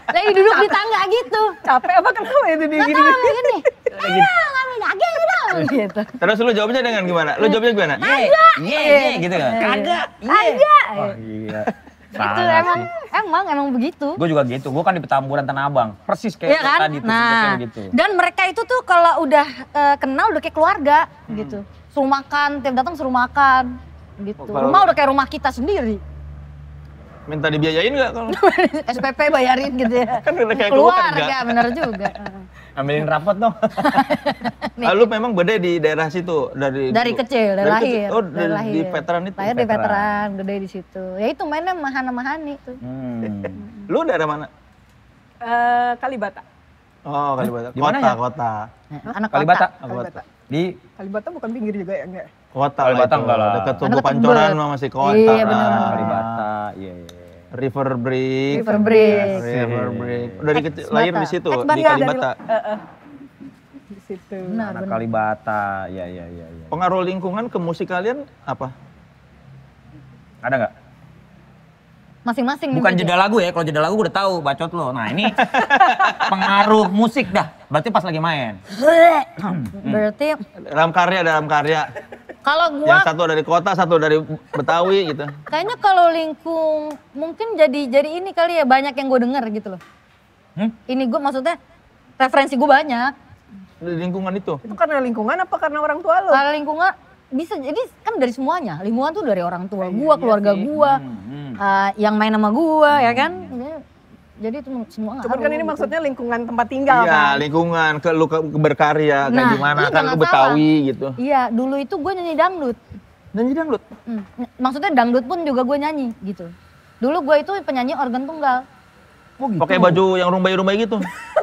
Lagi duduk di tangga gitu. Capek apa kenapa itu dia Nggak gini? tahu begini. Ayo ngambil daging dong. Gitu. Terus lu jawabnya dengan gimana? Lu jawabnya gimana? Iya, gitu kan? Kagak. Kagak. Oh iya. Itu emang begitu. Gue juga gitu, gue kan di Petamburan Tanah Abang. Persis kayak Iya kan? tadi tuh, Nah, kayak gitu. dan mereka itu tuh kalau udah kenal udah kayak keluarga gitu. Suruh makan, tiap datang suruh makan gitu. Kalau- Rumah udah kayak rumah kita sendiri. Minta dibiayain nggak kalau? SPP bayarin gitu ya. Kan udah kayak keluarga, keluarga. bener juga. Ambilin rapot dong. Ah, lu memang gede di daerah situ dari Dari kecil, dari lahir. Oh, dari lahir. di veteran itu. Lahir di veteran, gede di situ. Ya itu mainnya mahani tuh. Lu daerah mana? Kalibata. Oh, Kalibata. Di mana Kota, ya? kota. Anak Kalibata. kota. Kalibata. Di Kalibata bukan pinggir juga ya enggak? Kota Kalibata lah itu. enggak lah. Dekat Tugu Dekat Pancoran Tebet. mah masih kota. Iya, benar. Kalibata, iya iya. River Bridge. River Bridge. River Bridge. Dari kecil Ex-Bata. lahir di situ Ex-Bata. di Iya, Kalibata. Di situ. Benar, Anak benar. Kalibata, iya iya iya. Pengaruh lingkungan ke musik kalian apa? Ada nggak? Masing-masing nih, Bukan Biji. jeda lagu ya, kalau jeda lagu gue udah tahu bacot lo. Nah ini pengaruh musik dah, berarti pas lagi main. Berarti Dalam karya. kalau Yang gua satu dari kota, satu dari Betawi gitu. kayaknya kalau lingkung mungkin jadi ini kali ya banyak yang gue denger gitu loh. Ini gue maksudnya referensi gue banyak. Di lingkungan itu. Itu karena lingkungan apa karena orang tua lo? Kalau lingkungan bisa jadi kan dari semuanya. Lingkungan tuh dari orang tua gua, keluarga gua, yang main sama gua ya kan. Jadi itu semua Cuman ngaruh kan ini gitu. maksudnya lingkungan tempat tinggal Iya, kan? lingkungan lu berkarya kayak Nah, gimana itu kan lu nggak Betawi gitu. Iya, dulu itu gue nyanyi dangdut. Nyanyi dangdut. Maksudnya dangdut pun juga gue nyanyi gitu. Dulu gue itu penyanyi organ tunggal. Oh gitu. Pakai baju yang rumbai-rumbai gitu.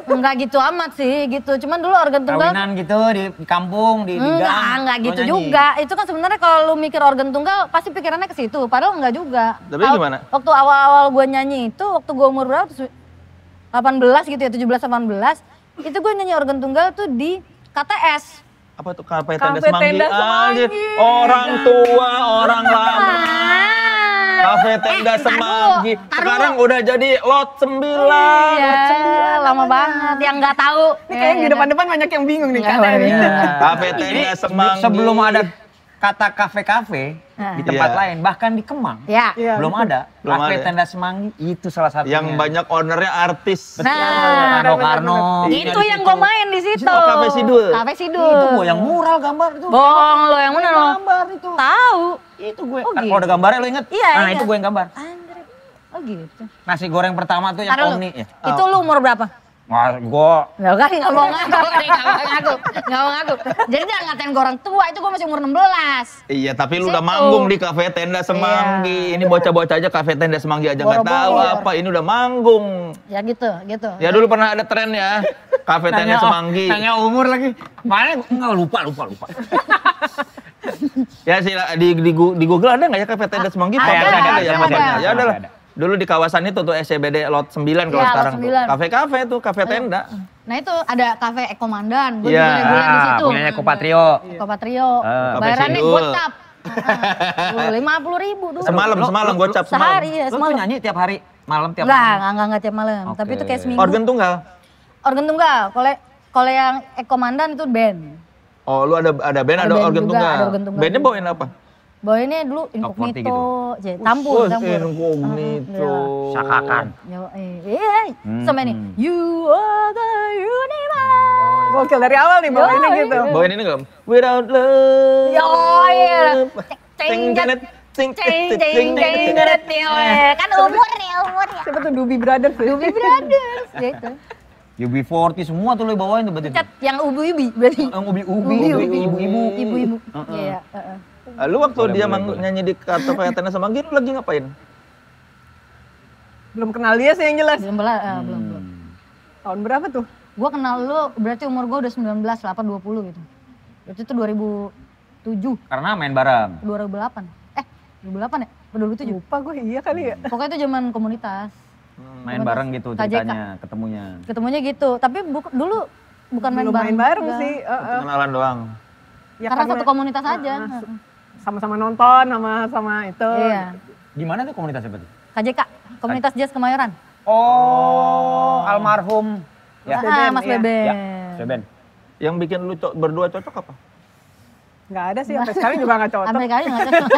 Enggak gitu amat sih gitu. Cuman dulu organ tunggal Kawinan gitu di kampung, di gang. enggak lo gitu nyanyi. juga. Itu kan sebenarnya kalau lu mikir organ tunggal pasti pikirannya ke situ. Padahal enggak juga. Tapi gimana? Waktu awal-awal gue nyanyi itu, waktu gue umur berapa? 18 gitu ya, 17-18. Itu gue nyanyi organ tunggal tuh di KTS. Apa tuh kafe tenda Kafe semanggi? Tenda Semanggi. Anjir, orang tua, orang lama. Kafe tenda semanggi. taruh. Sekarang udah jadi lot 9. Iya, lama banget. Yang nggak tahu. Ini kayaknya di depan-depan banyak yang bingung nih Nggak, katanya. banyak. Kafe tenda semanggi. Sebelum ada kata kafe-kafe di tempat Iya. lain, bahkan di Kemang. Ya. Iya, Belum betul. ada. Belum Kafe ada. Tenda Semanggi itu salah satunya. Yang banyak ownernya artis. Nah, Karno. itu yang gue main di situ. Oh, Kafe Sidul. Kafe Sidul. Itu gue yang mural gambar itu. Bohong lo, yang mana lo? Gambar itu. Tahu. Itu gue. Oh, Kan gitu. kalau ada gambarnya lo inget? Iya, Nah ingat. itu gue yang gambar. Anjir. Oh gitu. Nasi goreng pertama tuh yang Taruh lu. Omni. Ya. Itu lu umur berapa? Wah, gue Enggak kan nggak mau ngaku, nggak mau ngaku. Jadi jangan ngatain gue orang tua, itu gue masih umur 16. Iya, tapi lu udah Situ. manggung di Kafe Tenda Semanggi. Ini bocah-bocah aja Kafe Tenda Semanggi aja nggak tahu Boro-boro. apa. Ini udah manggung. Ya gitu. Ya dulu pernah ada tren ya. Kafe Tenda Semanggi. Tanya umur lagi. Mana? Enggak lupa. Ya sih di Google ada nggak ya Kafe Tenda Semanggi? Ada, Fotonya ada, ya, ada. fotonya. Ya Ada. adalah. Dulu di kawasan itu tuh SCBD Lot 9 kalau Iya, sekarang Lot tuh. 9. Kafe-kafe tuh, kafe tenda. Nah itu ada kafe Ekomandan, gue Iya. juga reguler di situ. Punyanya Kopatrio. Kopatrio. Kafe Bayarannya Sidul. gocap. 50.000 dulu. Semalam gocap semalam. Sehari ya, Lu tuh semalam. nyanyi tiap hari, malam tiap Enggak tiap malam. Oke. Tapi itu kayak seminggu. Organ tunggal. Organ tunggal. Kalau yang Ekomandan itu band. Oh, lu ada band, ada band organ juga, tunggal. ada organ tunggal Bandnya juga. bawain apa? Bawainnya dulu Top 40 Incognito, gitu. Tampur. Incognito. Sakakan. Iya, sama ini. You are the universe. Gokil dari awal nih bawainnya Yoi. gitu. Bawain ini enggak? Without love. Oh iya. Ceng janet. Ceng Kan umurnya. Siapa tuh Doobie Brothers ya? Doobie Brothers gitu. UB40 semua tuh lu bawain tuh berarti. Cat yang ubi-ubi berarti. Yang ubi-ubi, ibu-ibu. Ibu-ibu. Iya, Lu waktu Boleh, dia boleh. nyanyi di Cafe Tenas Semanggi lu lagi ngapain? Belum kenal dia sih yang jelas. belum. Tahun berapa tuh? Gua kenal lu berarti umur gua udah 19, 20 gitu. Itu 2007, Karena main bareng. 2008. 2008 ya? Atau 2007? Lupa gue, iya kali ya. Pokoknya itu zaman komunitas. Main bareng gitu KJK. ceritanya, ketemunya. Ketemunya gitu, tapi dulu bukan main Belum bareng. main bareng juga. sih. Kenalan doang. Ya, Karena satu komunitas aja. sama-sama nonton sama itu. Iya. Gimana tuh komunitasnya berarti? KJK, Komunitas Jazz Kemayoran. Oh, almarhum. Ya. Mas iya. Beben. Ya, Beben. Yang bikin lu berdua cocok apa? Nggak ada sih, sampai sekarang juga nggak cocok. Sampai kali nggak cocok.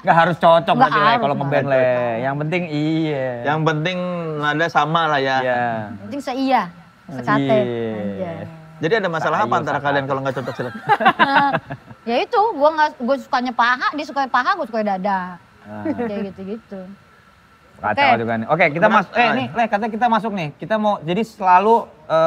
Nggak harus cocok Nggak berarti Le, harus, kalau nggak ngeband Le. Yang penting iya. Yang penting nada sama lah ya. Iya. Penting seia, sekate. Iya. Anjay. Jadi ada masalah apa Sayu, antara Saka. kalian kalau nggak cocok silakan? Ya itu, gue sukanya paha, dia suka paha, gue suka dada. Nah, Kayak gitu-gitu. kacau Oke. juga nih. Oke, kita masuk. Nih, Le, katanya kita masuk nih. Kita mau jadi selalu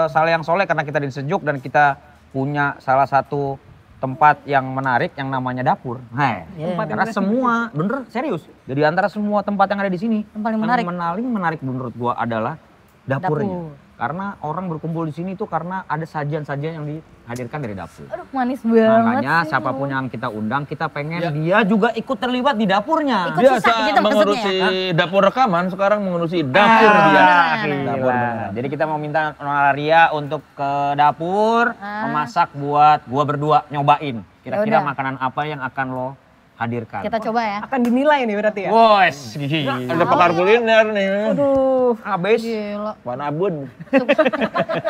salah yang soleh karena kita di Sejuk dan kita punya salah satu tempat yang menarik yang namanya dapur. Nah, Iya. karena semua bener serius. Jadi antara semua tempat yang ada di sini, Yang paling menarik. menarik menurut gua adalah dapurnya. Dapur. Karena orang berkumpul di sini itu karena ada sajian-sajian yang dihadirkan dari dapur. Aduh manis banget Makanya sih. siapapun yang kita undang, kita pengen dia juga ikut terlibat di dapurnya. Ikut Biasa susah gitu mengurusi maksudnya dapur rekaman, sekarang mengurusi dapur Ah, dia. beneran. Dapur beneran. Jadi kita mau minta Nona Ria untuk ke dapur memasak buat gua berdua nyobain. Kira-kira Yaudah. makanan apa yang akan lo hadirkan? Kita coba ya. Akan dinilai nih berarti ya. Wes, gila. Ada pakar kuliner nih. Aduh, Habis. Gila. Wanabun.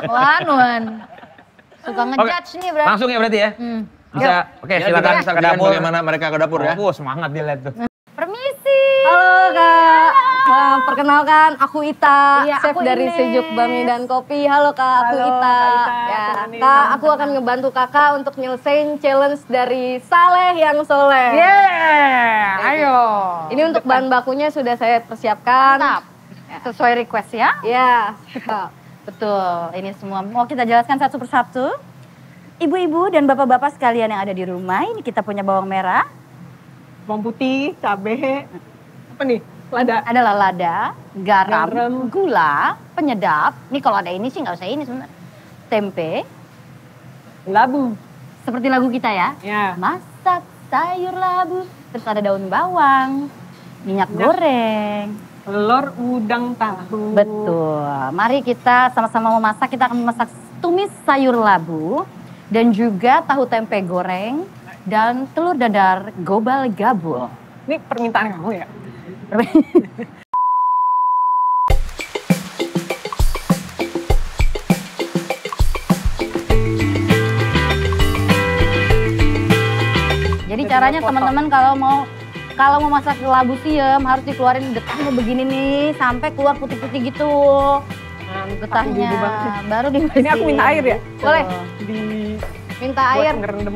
Wan. Suka ngejudge nih berarti. Langsung ya berarti ya? Bisa. Oke, Ya, silakan kita ke dapur. bagaimana mereka ke dapur ya. Oh, semangat dia lihat tuh. Permisi. Halo Kak, perkenalkan aku Ita, Iya, chef aku dari Ines. Sejuk Bami dan Kopi. Halo Kak, aku Halo, Ita. Kak Ita, Ya, Kak Ines. Kak, aku akan ngebantu Kakak untuk nyelesain challenge dari Saleh yang Soleh. Yeah, ayo. Ini untuk bahan bakunya sudah saya persiapkan. Mantap. Sesuai request ya. Ya, Kak. Betul, ini semua mau kita jelaskan satu persatu. Ibu-ibu dan bapak-bapak sekalian yang ada di rumah, ini kita punya bawang merah, bawang putih, cabe, apa nih? Lada. adalah lada, garam, Garam. gula, penyedap. Ini kalau ada ini sih nggak usah ini sebenarnya. Tempe, Labu. seperti lagu kita ya. Ya. Masak sayur labu, terus ada daun bawang, minyak goreng. Telur, udang, tahu. Betul. Mari kita sama-sama memasak. Kita akan memasak tumis sayur labu dan juga tahu tempe goreng dan telur dadar gobal gabul. Ini permintaan kamu ya? Jadi caranya teman-teman kalau mau masak labu siam harus dikeluarin getahnya begini nih sampai keluar putih-putih gitu. Getahnya Ibu banget nih. baru dibersihin. Ini aku minta air ya? Boleh. Di Minta buat air. ngerendam.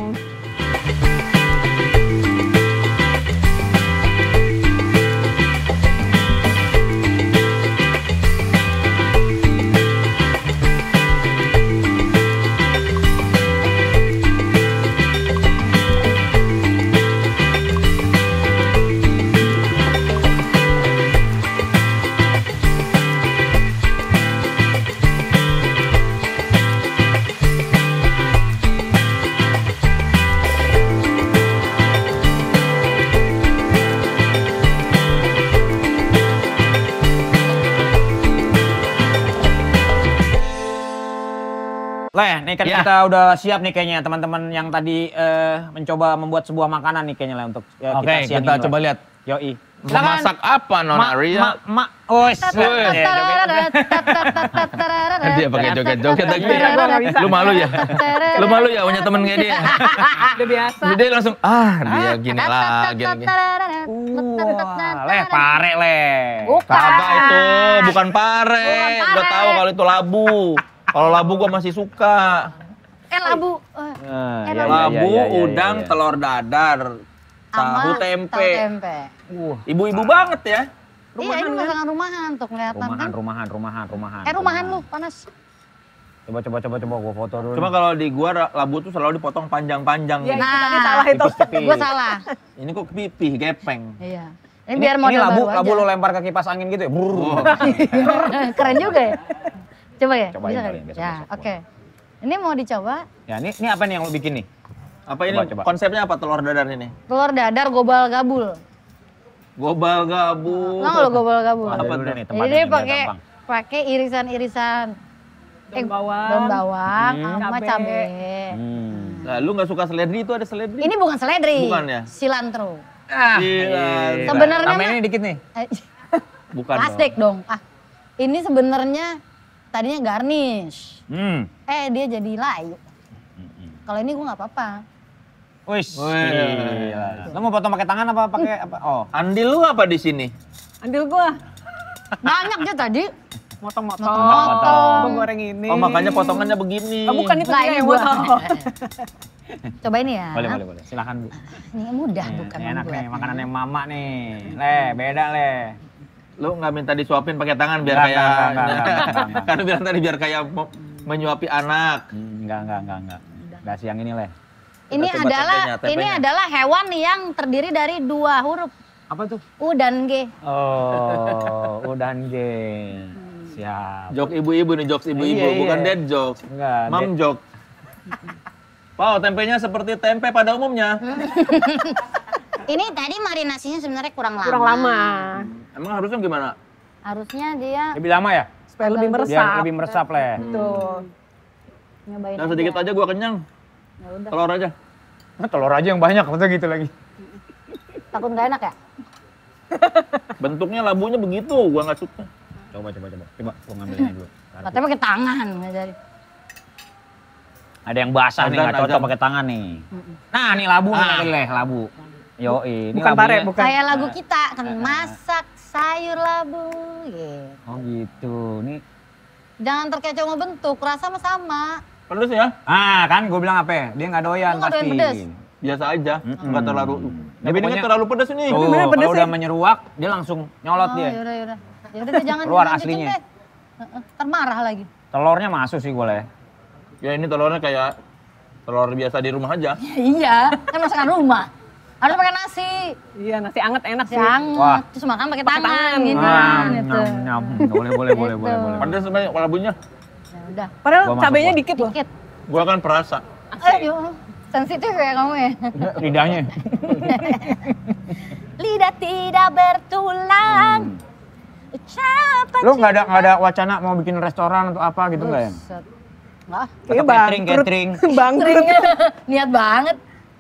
Leh, nih kan Iya. kita udah siap nih kayaknya teman-teman yang tadi mencoba membuat sebuah makanan nih kayaknya lah untuk Oke, siang kita ini, coba Leh. lihat. Yoi. Masak apa Nona Arya? Dia pakai joget-joget lagi. Iya, gua nggak bisa. Lu malu ya? Lu malu ya punya temen kayak dia? Udah biasa. Jadi dia langsung, dia gini lagi. Leh, pare leh. Kagak itu, bukan pare. Bukan Gua pare. tahu kalau itu labu. Kalau labu gua masih suka. Labu. Iya, Labu, iya, udang, iya. telur dadar, tahu Sama tempe. tahu tempe. Ibu-ibu banget ya. Iya, ini masakan rumahan tuh kelihatan kan. Rumahan. Rumahan lu panas. Coba gua foto dulu. Cuma kalau di gua labu tuh selalu dipotong panjang-panjang. Iya, gitu. tadi salah itu. Gue salah. Ini kok pipih, gepeng. Iya. Ini biar model labu baru lo aja. lempar ke kipas angin gitu ya. Brrr. Keren juga ya. Coba ya? Cobain Bisa kali, kali? besok, Ya, besok. oke. Ini mau dicoba. Ya, ini apa nih yang lo bikin nih? Apa ini Coba. konsepnya apa telur dadar ini? Telur dadar gobal gabul. Gobal gabul. Tahu lo gobal gabul? Ada Apa dulu tuh? nih Jadi tempatnya dia nih, biar pakai gampang. pakai irisan-irisan Daun bawang. daun bawang sama Cabe. cabe. Nah, lu nggak suka seledri itu ada seledri? Ini bukan seledri. Bukan ya? Cilantro. Gila. Sebenarnya Tambahin mah- ini dikit nih. Bukan Plastik dong. Ini sebenarnya tadinya garnish. Dia jadi layu. Kalau ini gua nggak apa-apa. Wis. Wih. Gila. Lo mau potong pakai tangan apa pakai apa? Oh. Andil lu apa di sini? Andil gua Banyak dia tadi. motong-motong. Motong. Gua goreng ini. Oh, makanya potongannya begini. Oh, bukan itu Lah, dia ini yang gua. motong. Coba ini ya. Boleh. Silakan, Bu. Ini mudah Nih, bukan ini enak nih, membuatnya. makanannya mama nih. Beda, Le. Lu nggak minta disuapin pakai tangan biar Nggak, kayak nggak. karena bilang tadi biar kayak menyuapi anak. Enggak. Enggak siang ini, Le. Ini Coba adalah tempenya. ini adalah hewan yang terdiri dari 2 huruf. Apa tuh? U dan G. Oh, udah anjing. Siap. Jok ibu-ibu nih, jokes ibu-ibu, Iya, iya. bukan dad jokes. Enggak. Mom joke. Wow, tempenya seperti tempe pada umumnya. Ini tadi marinasinya sebenarnya kurang lama. Kurang lama. Emang harusnya gimana? Harusnya dia Lebih lama ya? Supaya lebih Biar meresap. lebih meresap, Le. Tuh. nyobain Dan sedikit aja gua kenyang. Ya udah. Telur aja. Telur aja yang banyak, maksudnya gitu lagi. Takut nggak enak ya? Bentuknya labunya begitu, gua nggak suka. Coba. Coba, gua ngambil ini dulu. Katanya pakai tangan nggak jadi. Ada yang basah nih, nggak cocok Azan. pakai tangan nih. Nah, ini labu nih, Le, labu. Yoi, ini Bukan pare, labunya. bukan. Kayak lagu kita kan masak sayur labu. Gitu. Oh gitu, nih. Jangan terkecoh sama bentuk, rasa mah sama. Pedes ya? Kan gue bilang apa ya? Dia nggak doyan Lu nggak pasti. doyan pedes? Biasa aja, nggak terlalu. Ya, Tapi ini pokoknya- terlalu pedes ini. Tuh, bener pedes kalau ya. udah menyeruak, dia langsung nyolot dia. Yaudah. Yaudah deh, jangan Keluar dilanjutin aslinya. deh. Ntar marah lagi. Telurnya masuk sih gue, Le. Ya ini telurnya kayak telur biasa di rumah aja. Iya, kan masakan rumah. Harus pakai nasi. Iya, nasi anget enak sih. Hangat. Wah. Terus makan pakai Pakai tangan tangan. gitu. gitu. Nyam. Boleh. Gitu. Pedes sebenarnya labunya. Ya udah. Padahal Gua masuk, cabenya gua. dikit loh. Dikit. Gua kan perasa. Ayo, sensitif ya kamu ya. Lidahnya. Lidah tidak bertulang. Ucapan Lu nggak ada wacana mau bikin restoran atau apa gitu nggak ya? Buset. Nggak. Kayaknya Atau bangkrut. catering. Bangkrut. Niat banget.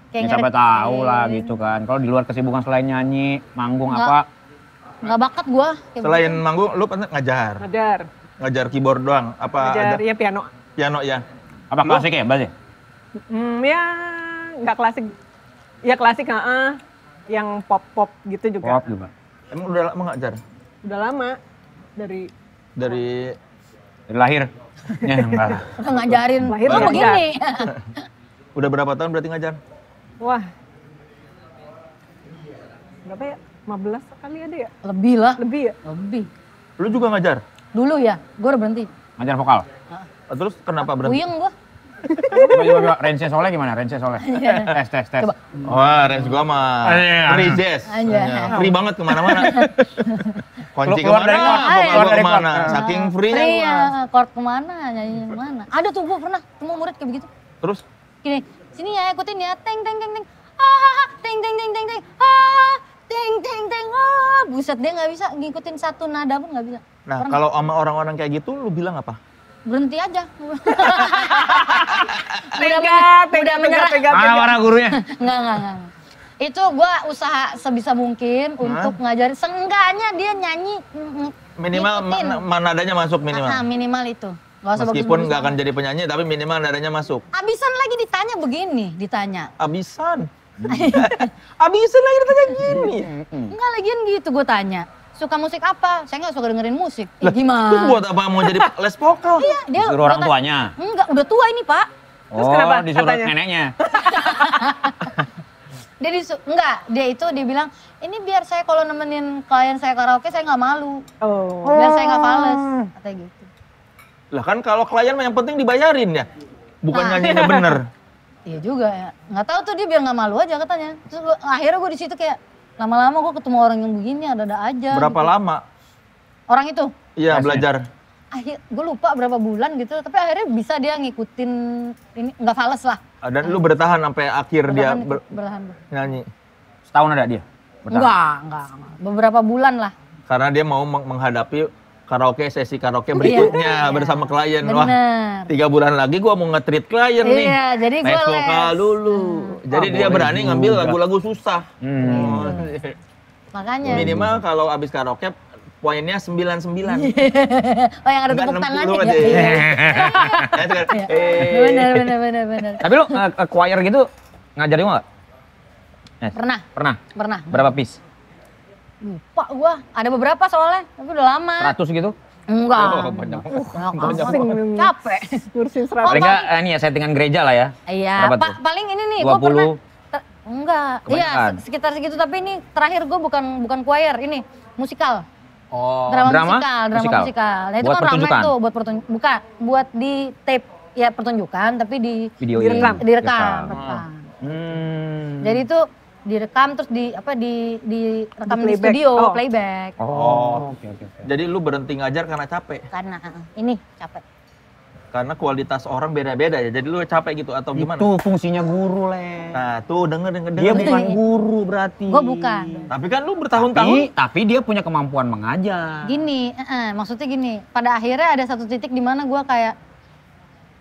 Ya, Kayak siapa nggak tahu ada- lah gitu kan. Kalau di luar kesibukan selain nyanyi, manggung Nggak. apa, Nggak bakat gua. kayak Selain begitu. manggung, lu pasti ngajar. Ngajar. Keyboard doang. Apa Ngajar ada ya piano. piano ya? apa klasik ya, Bas ya? Ya nggak klasik. Ya klasik, yang pop-pop gitu juga. Pop juga. Emang udah lama ngajar? Udah lama. Dari Dari Dari lahir. Ya enggak lah. Udah ngajarin. Lahir Oh ngajar. begini. udah berapa tahun berarti ngajar? wah. Berapa ya? 15 kali ada ya? Lebih lah. Lebih ya? Lebih. Lu juga ngajar? Dulu ya, gua udah berhenti. Ngajar vokal. Terus kenapa berhenti? Puyeng gua. Coba. Range Soleh gimana? Range Soleh. Tes. Coba. Wah, range gua mah Iya. free jazz. Aja. Free banget kemana-mana. Kunci Keluar dari kemana, chord, vokal keluar gua dari kemana. chord. Saking free-nya Free gua. ya, chord kemana, nyanyi kemana. Ada tuh gua pernah ketemu murid kayak begitu. Terus Gini, sini ya ikutin ya, teng teng teng teng. Ah, teng teng teng teng teng. Ah, teng teng teng. Buset, dia nggak bisa ngikutin satu nada pun nggak bisa. nah Pernah. kalau sama orang-orang kayak gitu lu bilang apa? berhenti aja. Tega, menyerah. Mana gurunya? Enggak. Itu gue usaha sebisa mungkin untuk ngajarin. Seenggaknya dia nyanyi. Minimal nadanya masuk minimal. Minimal itu. Gak usah Meskipun bagus-bagus nggak akan banget. jadi penyanyi, tapi minimal nadanya masuk. Abisan lagi ditanya begini, Abisan. Abisan lagi ditanya gini. Enggak, lagian gitu gue tanya. Suka musik apa? Saya nggak suka dengerin musik. Ya, Terus gimana? buat apa mau jadi les vokal? Iya, dia Disuruh orang tuanya. Enggak, udah tua ini, Pak. Terus kenapa disuruh katanya? neneknya. Dia bilang, ini biar saya kalau nemenin klien saya karaoke saya nggak malu. Oh. Biar saya nggak fales, katanya gitu. Lah kan kalau klien yang penting dibayarin ya. Bukan Nah. nyanyinya bener. Iya juga ya. Nggak tahu tuh dia biar nggak malu aja katanya. Terus akhirnya gue di situ kayak lama-lama gue ketemu orang yang begini ada-ada aja. Berapa gitu. lama? Orang itu? Iya Lesnya. belajar. Gue lupa berapa bulan gitu. Tapi akhirnya bisa dia ngikutin ini nggak fales lah. Dan lu bertahan sampai akhir dia Bertahan. nyanyi. Setahun ada dia? Bertahan. Enggak. Beberapa bulan lah. Karena dia mau menghadapi sesi karaoke berikutnya bersama klien. Wah, Bener. 3 bulan lagi gua mau nge-treat klien nih. Iya, jadi gue Les vokal dulu. Jadi dia boleh berani juga. ngambil lagu-lagu susah. Oh, Makanya. minimal kalau abis karaoke poinnya 99. Oh, yang ada Enggak tepuk tangan 60 ya. aja. Iya. Ya, itu kan, Bener. Tapi lu choir gitu ngajar juga nggak? Nes? Pernah. Berapa piece? Lupa gua. Ada beberapa soalnya, tapi udah lama. 100 gitu? Enggak. Oh, banyak. Pusing nih. Capek. Ngurusin Paling nggak ini ya settingan gereja lah ya? Iya, Berapa tuh? paling ini nih, gua 20? pernah. Enggak, iya Kebanyakan. sekitar segitu. Tapi ini terakhir gua bukan choir, ini musikal. Oh, Drama Musikal? musikal. Nah, itu Buat kan ramai pertunjukan? tuh buat bukan buat di tape ya pertunjukan, tapi Video Direkam. direkam. Jadi itu direkam terus direkam di playback. studio Oh. playback. Oh, oke. jadi lu berhenti ngajar karena capek? Karena ini capek. Karena kualitas orang beda-beda ya, jadi lu capek gitu atau gimana? Itu fungsinya guru, Le. Nah tuh denger. Dia bukan guru berarti. Gua bukan. Tapi kan lu bertahun-tahun. Tapi dia punya kemampuan mengajar. Gini, maksudnya gini. Pada akhirnya ada satu titik di mana gue kayak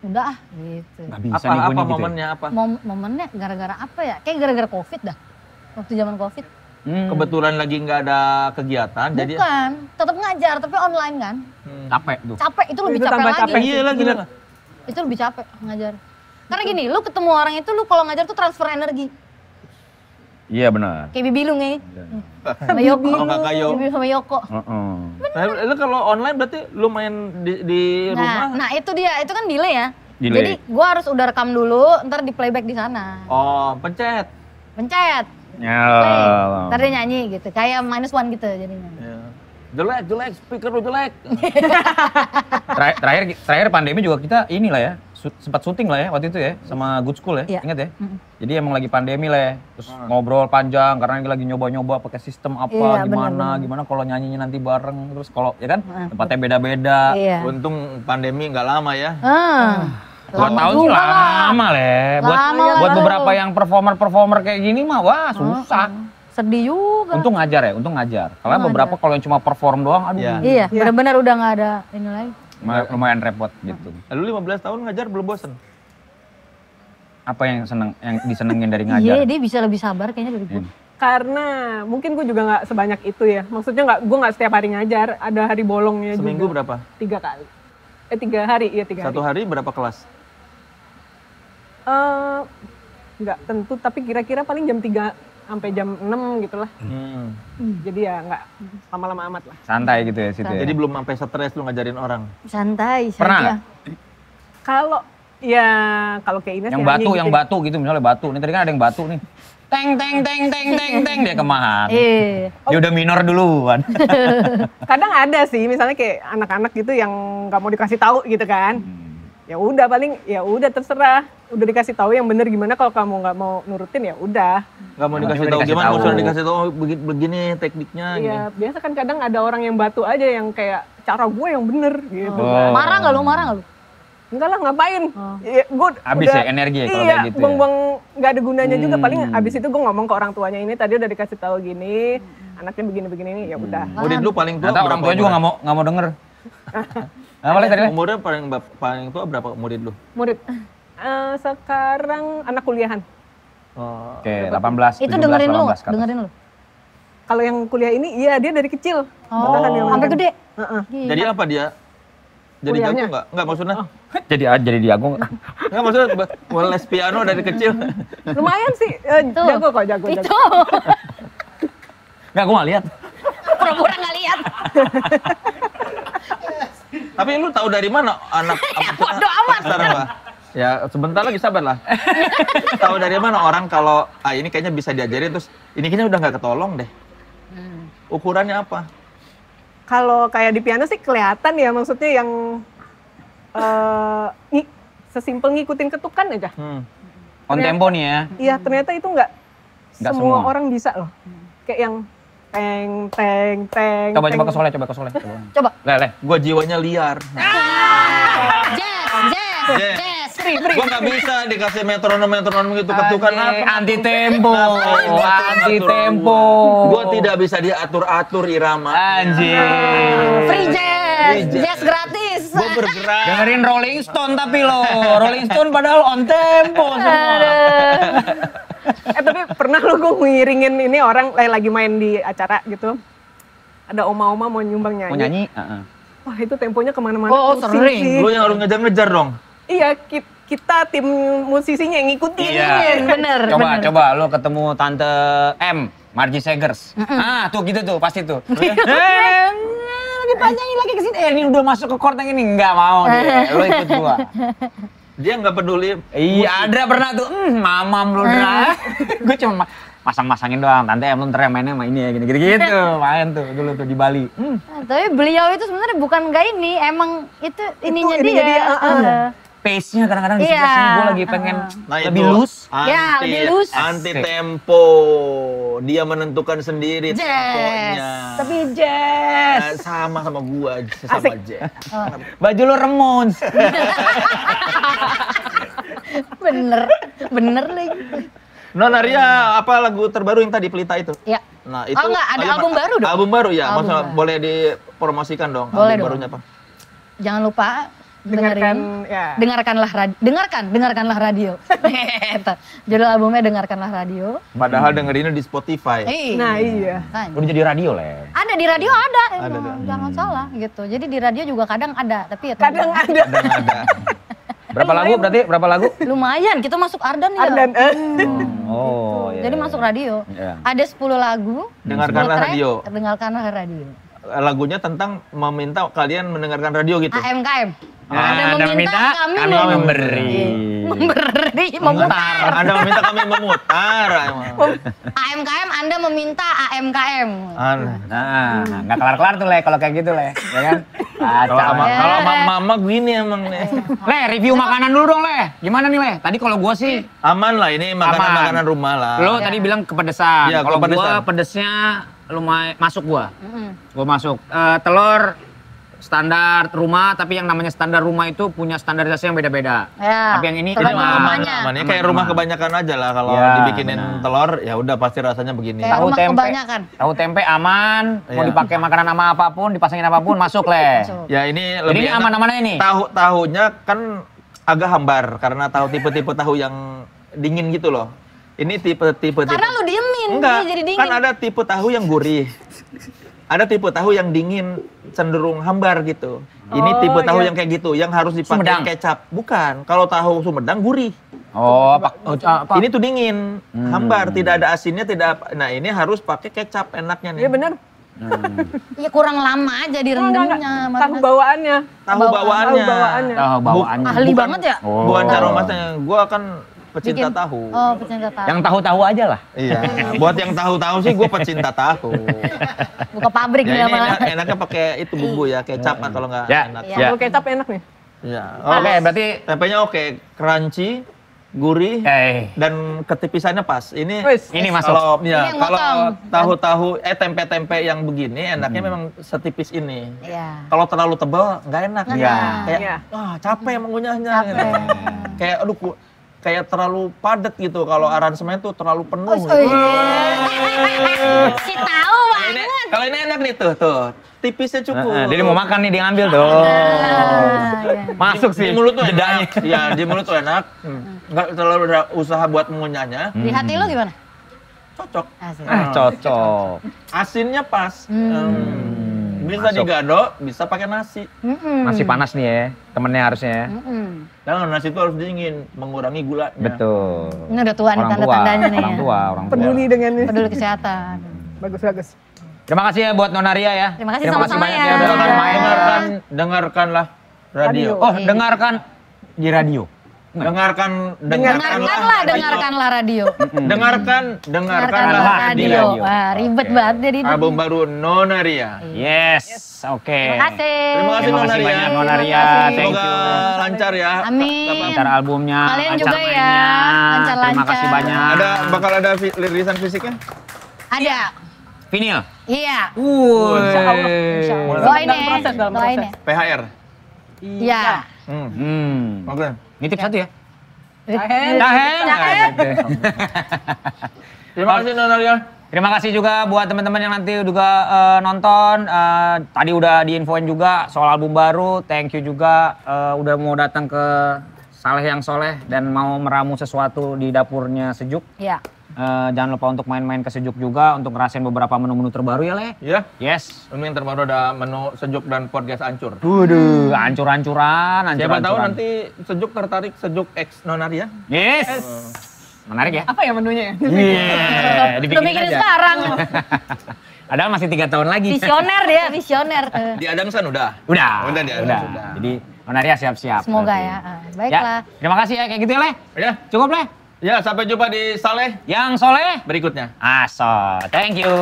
udah gitu. Nggak bisa Apa nih momennya apa? Momennya gara-gara apa ya? Kayak gara-gara COVID dah. Waktu zaman COVID. Kebetulan lagi nggak ada kegiatan, jadi Bukan, tetap ngajar tapi online kan. Capek tuh. Capek itu lebih Itu capek tambah lagi. capek. iya lagi lah. Itu lebih capek ngajar. Karena gini, lu ketemu orang itu lu kalau ngajar tuh transfer energi. Iya benar. Kayak Bibi lu nih. Sama Yoko. Sama Kakak Yo. Bibi sama Yoko. Nah, lu kalau online berarti lu main di rumah? Nah itu dia, itu kan delay ya. Delay. Jadi gua harus udah rekam dulu, ntar di playback di sana. Oh, pencet. Pencet. Ya. Play. Ntar dia nyanyi gitu, kayak -1 gitu jadinya. Ya. Jelek, speaker lu jelek. Terakhir pandemi juga kita inilah ya, sempat syuting lah ya waktu itu ya sama Good School ya, Iya. ingat ya? Jadi emang lagi pandemi lah ya, terus ngobrol panjang karena lagi nyoba-nyoba pakai sistem apa, Iya, gimana kalau nyanyinya nanti bareng, terus kalau ya kan tempatnya beda-beda. Iya. Untung pandemi nggak lama ya. 2 tahun sih juga lah. lama le. Buat beberapa yang performer kayak gini mah wah susah. Sedih juga. Untung ngajar ya, untung ngajar. Karena beberapa kalau yang cuma perform doang, aduh Iya. Iya, benar-benar udah nggak ada ini lagi. lumayan repot gitu. Lu 15 tahun ngajar belum bosen? Apa yang disenengin dari Iya, ngajar? dia bisa lebih sabar kayaknya dari gue. Karena mungkin gue juga nggak sebanyak itu ya. Maksudnya gue nggak setiap hari ngajar. Ada hari bolongnya Seminggu juga. berapa? 3 kali. 3 hari, iya 3 hari. Satu hari berapa kelas? Nggak tentu, tapi kira-kira paling jam 3 sampai jam 6 gitu lah. Jadi ya nggak lama-lama amat lah. Santai gitu ya situ ya. Jadi belum sampai stres lu ngajarin orang. Santai saja. Pernah nggak? Kalau kayak Ines Yang ya batu, nyanyi yang gitu. batu gitu misalnya batu. Ini tadi kan ada yang batu nih. Teng dia kemahan. Dia udah minor duluan. Kadang ada sih, misalnya kayak anak-anak gitu yang nggak mau dikasih tahu gitu kan. Ya udah paling ya udah terserah. Udah dikasih tahu yang bener gimana, kalau kamu nggak mau nurutin ya udah. Nggak mau dikasih Udah tahu dikasih gimana? tahu. Udah dikasih tahu begini tekniknya. Gini. Iya, biasa kan kadang ada orang yang batu aja yang kayak cara gue yang bener gitu. Oh. Marah nggak lu? Marah nggak lu? Enggak lah, ngapain? Ya, gue Habis ya energi ya kalau iya, kayak gitu ya? buang-buang nggak ada gunanya juga. Paling abis itu gue ngomong ke orang tuanya, ini tadi udah dikasih tahu gini, anaknya begini-begini, ya udah. Murid lu paling tua Ternyata orang berapa tua juga umurnya? nggak mau denger. Boleh tadi, Le. Umurnya paling tua berapa murid lu? Murid. Sekarang anak kuliahan. Oh. Oke, 18, Itu 17, dengerin lu 18 nggak? ke atas. Dengerin lu? Kalau yang kuliah ini, iya dia dari kecil. Oh, sampai gede? Heeh. Gila. Jadi apa dia? Jadi Kuliahnya? jago nggak? Nggak maksudnya? Jadi diagung. Nggak maksudnya les piano dari kecil. Lumayan sih, Tuh. jago kok, jago. Itu. Enggak, gue nggak lihat. Pura-pura nggak lihat. Tapi lu tahu dari mana anak Bodo amat. Pasar apa? Ya sebentar lagi sabar lah. Tahu dari mana orang kalau ini kayaknya bisa diajarin terus ini kayaknya udah nggak ketolong deh. Ukurannya apa? Kalau kayak di piano sih kelihatan ya, maksudnya yang sesimpel ngikutin ketukan aja. On tempo nih ya. Iya, ternyata itu nggak Nggak semua semua. orang bisa loh. Kayak yang teng teng teng. Coba teng. ke Soleh, coba ke Soleh. Coba. Le. Gua jiwanya liar. Jazz. Gua nggak bisa dikasih metronom gitu ketukan apa. Anti tempo. Anti tempo. Gua tidak bisa diatur-atur irama. Anjir. Free jazz. jazz. Jazz gratis. Gua bergerak. Dengerin Rolling Stone tapi lo. Rolling Stone padahal on tempo semua. Tapi pernah lo gue ngiringin ini orang lagi main di acara gitu. Ada oma-oma mau nyumbang nyanyi. Mau nyanyi? Wah itu temponya kemana-mana. Oh, pusing sering. sih. Lu yang harus ngejar-ngejar dong. Iya, kita tim musisinya yang ngikutin. Bener. Coba lo ketemu Tante M, Margie Segers. Tuh gitu tuh, pasti tuh. Lagi panjangin lagi ke sini. Ini udah masuk ke chord yang ini. Enggak mau dia. Lo ikut gua. Dia nggak peduli. Iya, Adra pernah tuh. Mamam lo, Dra. Gue cuma masang-masangin doang. Tante M, lo ntar yang mainnya sama ini ya, gini-gini gitu. Main tuh dulu tuh di Bali. Tapi beliau itu sebenarnya bukan nggak ini, emang itu ininya ininya dia, dia. Pace-nya kadang-kadang di Iya. sebelah sini gue lagi pengen Nah, lebih itu loose. Ya, lebih loose. Anti tempo. Dia menentukan sendiri Jazz. temponya. Tapi jazz. Sama gua, sama jazz. Baju lo Ramones. Bener lagi. Non Arya, apa lagu terbaru yang tadi Pelita itu? Ya. Nah, itu Oh, enggak, ada album baru dong? Album baru ya, Album maksudnya baru. boleh dipromosikan dong. Boleh album dong. barunya apa? Jangan lupa Dengarkan, ya. dengarkanlah radio. Judul albumnya Dengarkanlah Radio. Padahal dengerinnya di Spotify. Nah iya. Udah jadi radio lah. Ada di radio ada, Ada. jangan salah gitu. Jadi di radio juga kadang ada, tapi ya Kadang ada. Ada. Berapa lagu berarti? Berapa lagu? lumayan. Kita masuk Ardan ya. Ardan. Oh, iya. Jadi masuk radio. Iya. Ada 10 lagu. Dengarkanlah 10 track, radio. Dengarkanlah radio. Lagunya tentang meminta kalian mendengarkan radio gitu. AMKM. Anda meminta, kami memberi. Memberi, memutar. Anda meminta kami memutar. AMKM Anda meminta AMKM. Nah, nggak kelar-kelar tuh Le, kalau kayak gitu Le, ya kan? Kalau mama gini emang nih. Le, review makanan dulu dong Le. Gimana nih Le? Tadi kalau gua sih, Aman lah, ini makanan-makanan rumah lah. lo tadi bilang kepedesan. Iya, Kalau kepedesan. gua pedesnya lumayan masuk gua. Gua masuk. Telur standar rumah, tapi yang namanya standar rumah itu punya standarisasi yang beda-beda. Ya, Tapi yang ini tergantung aman. rumahnya. Aman. Ini kayak rumah kebanyakan aja lah kalau Iya, dibikinin benar. telur ya udah pasti rasanya begini. Kayak rumah kebanyakan. Tahu tempe aman, mau Iya. dipakai makanan sama apapun, dipasangin apapun masuk Le. Masuk. Ya ini Jadi lebih ini enak. aman-aman aja nih. Tahunya kan agak hambar karena tahu tipe-tipe tahu yang dingin gitu loh. Ini tipe Karena lu diemin, enggak, dia jadi dingin. kan ada tipe tahu yang gurih. Ada tipe tahu yang dingin cenderung hambar gitu. Ini tipe tahu iya. yang kayak gitu, yang harus Sumedang. dipakai kecap. Bukan, kalau tahu Sumedang gurih. Oh, apa? Ini tuh dingin, hambar, tidak ada asinnya, tidak. Nah ini harus pakai kecap enaknya nih. Iya benar. Iya kurang lama aja direndamnya. Tahu bawaannya. Tahu bawaannya. Tahu bawaannya. Oh, bawaannya. Ahli banget ya? Oh. Bukan cara masanya. Gua kan pecinta Bikin- tahu. Oh, pecinta tahu. Yang tahu-tahu aja lah. Iya. Buat yang tahu-tahu sih gue pecinta tahu. Buka pabrik Ya dia ini malah. enaknya pakai itu bumbu ya, kecap kan kalau nggak Ya. enak. Iya. Ya. Kalau kecap enak nih. Iya. Oke, berarti Tempenya oke, crunchy, gurih, dan ketipisannya pas. Ini Wis. ini masuk. kalau Ini ya yang kalau motong. tahu-tahu tempe-tempe yang begini enaknya memang setipis ini. Iya. Kalau terlalu tebal nggak enak. Iya. Kayak Iya. wah capek mengunyahnya. Capek. Gitu. Kayak aduh kayak terlalu padat gitu kalau aransemen tuh terlalu penuh. Oh, gitu. iya. Si tahu banget. Kalau ini enak nih tuh. Tipisnya cukup. Jadi mau makan nih, dia ngambil tuh. Masuk sih. Di mulut tuh jedanya. enak. Iya, di mulut tuh enak. Nggak terlalu ada usaha buat mengunyahnya. Di hati lo gimana? Cocok. Asik. Cocok. Asinnya pas. Bisa Masuk. digado, bisa pakai nasi. Masih panas nih ya, temennya harusnya ya. Jangan nasi itu harus dingin, mengurangi gulanya. Betul. Ini udah tua nih Orang tua, tanda-tandanya nih. orang ya. tua, orang tua. Peduli dengan ini. Peduli kesehatan. Bagus. Terima kasih ya buat Nonaria ya. Terima kasih sama-sama banyak ya. udah main. Dengarkanlah radio. Oh, dengarkan di radio. Dengarkanlah radio. Dengarkanlah radio. Wah, ribet banget jadi. Album baru Nonaria. Yes, oke. Terima kasih. Terima kasih Terima kasih Nonaria. banyak Nonaria. Thank Semoga you. lancar ya. Amin. Lancar albumnya, Kalian lancar juga ya, mainnya. lancar-lancar. Terima kasih banyak. Bakal ada rilisan fisiknya? Ada. Vinyl. Iya. Insya Allah. Doain Dalam ya. proses, dalam Doain proses. ya. PHR. Iya. Oke. Nitip satu ya. Tahen. Tahen. Terima kasih Nonaria. Terima kasih juga buat teman-teman yang nanti juga nonton. Tadi udah diinfoin juga soal album baru. Thank you juga udah mau datang ke Saleh yang Soleh dan mau meramu sesuatu di dapurnya Sejuk. Iya. Jangan lupa untuk main-main ke Sejuk juga untuk ngerasain beberapa menu-menu terbaru ya, Le. Iya. Yes. Ini yang terbaru ada menu Sejuk dan podcast Ancur. Waduh, ancur-ancuran. Siapa tahu nanti Sejuk tertarik Sejuk X Nonaria. Yes. Menarik ya? Apa ya menunya ya? Iya, Udah mikirin sekarang. Padahal masih 3 tahun lagi. Visioner dia, visioner. Di Adamsan udah. Udah Udah di Adamsan sudah. Jadi Nonaria siap-siap. Semoga Berarti. ya. Baiklah. Ya, terima kasih ya kayak gitu ya, Le. Ya. Cukup, Le. Ya, sampai jumpa di Saleh Yang Soleh. berikutnya. Aso. Thank you.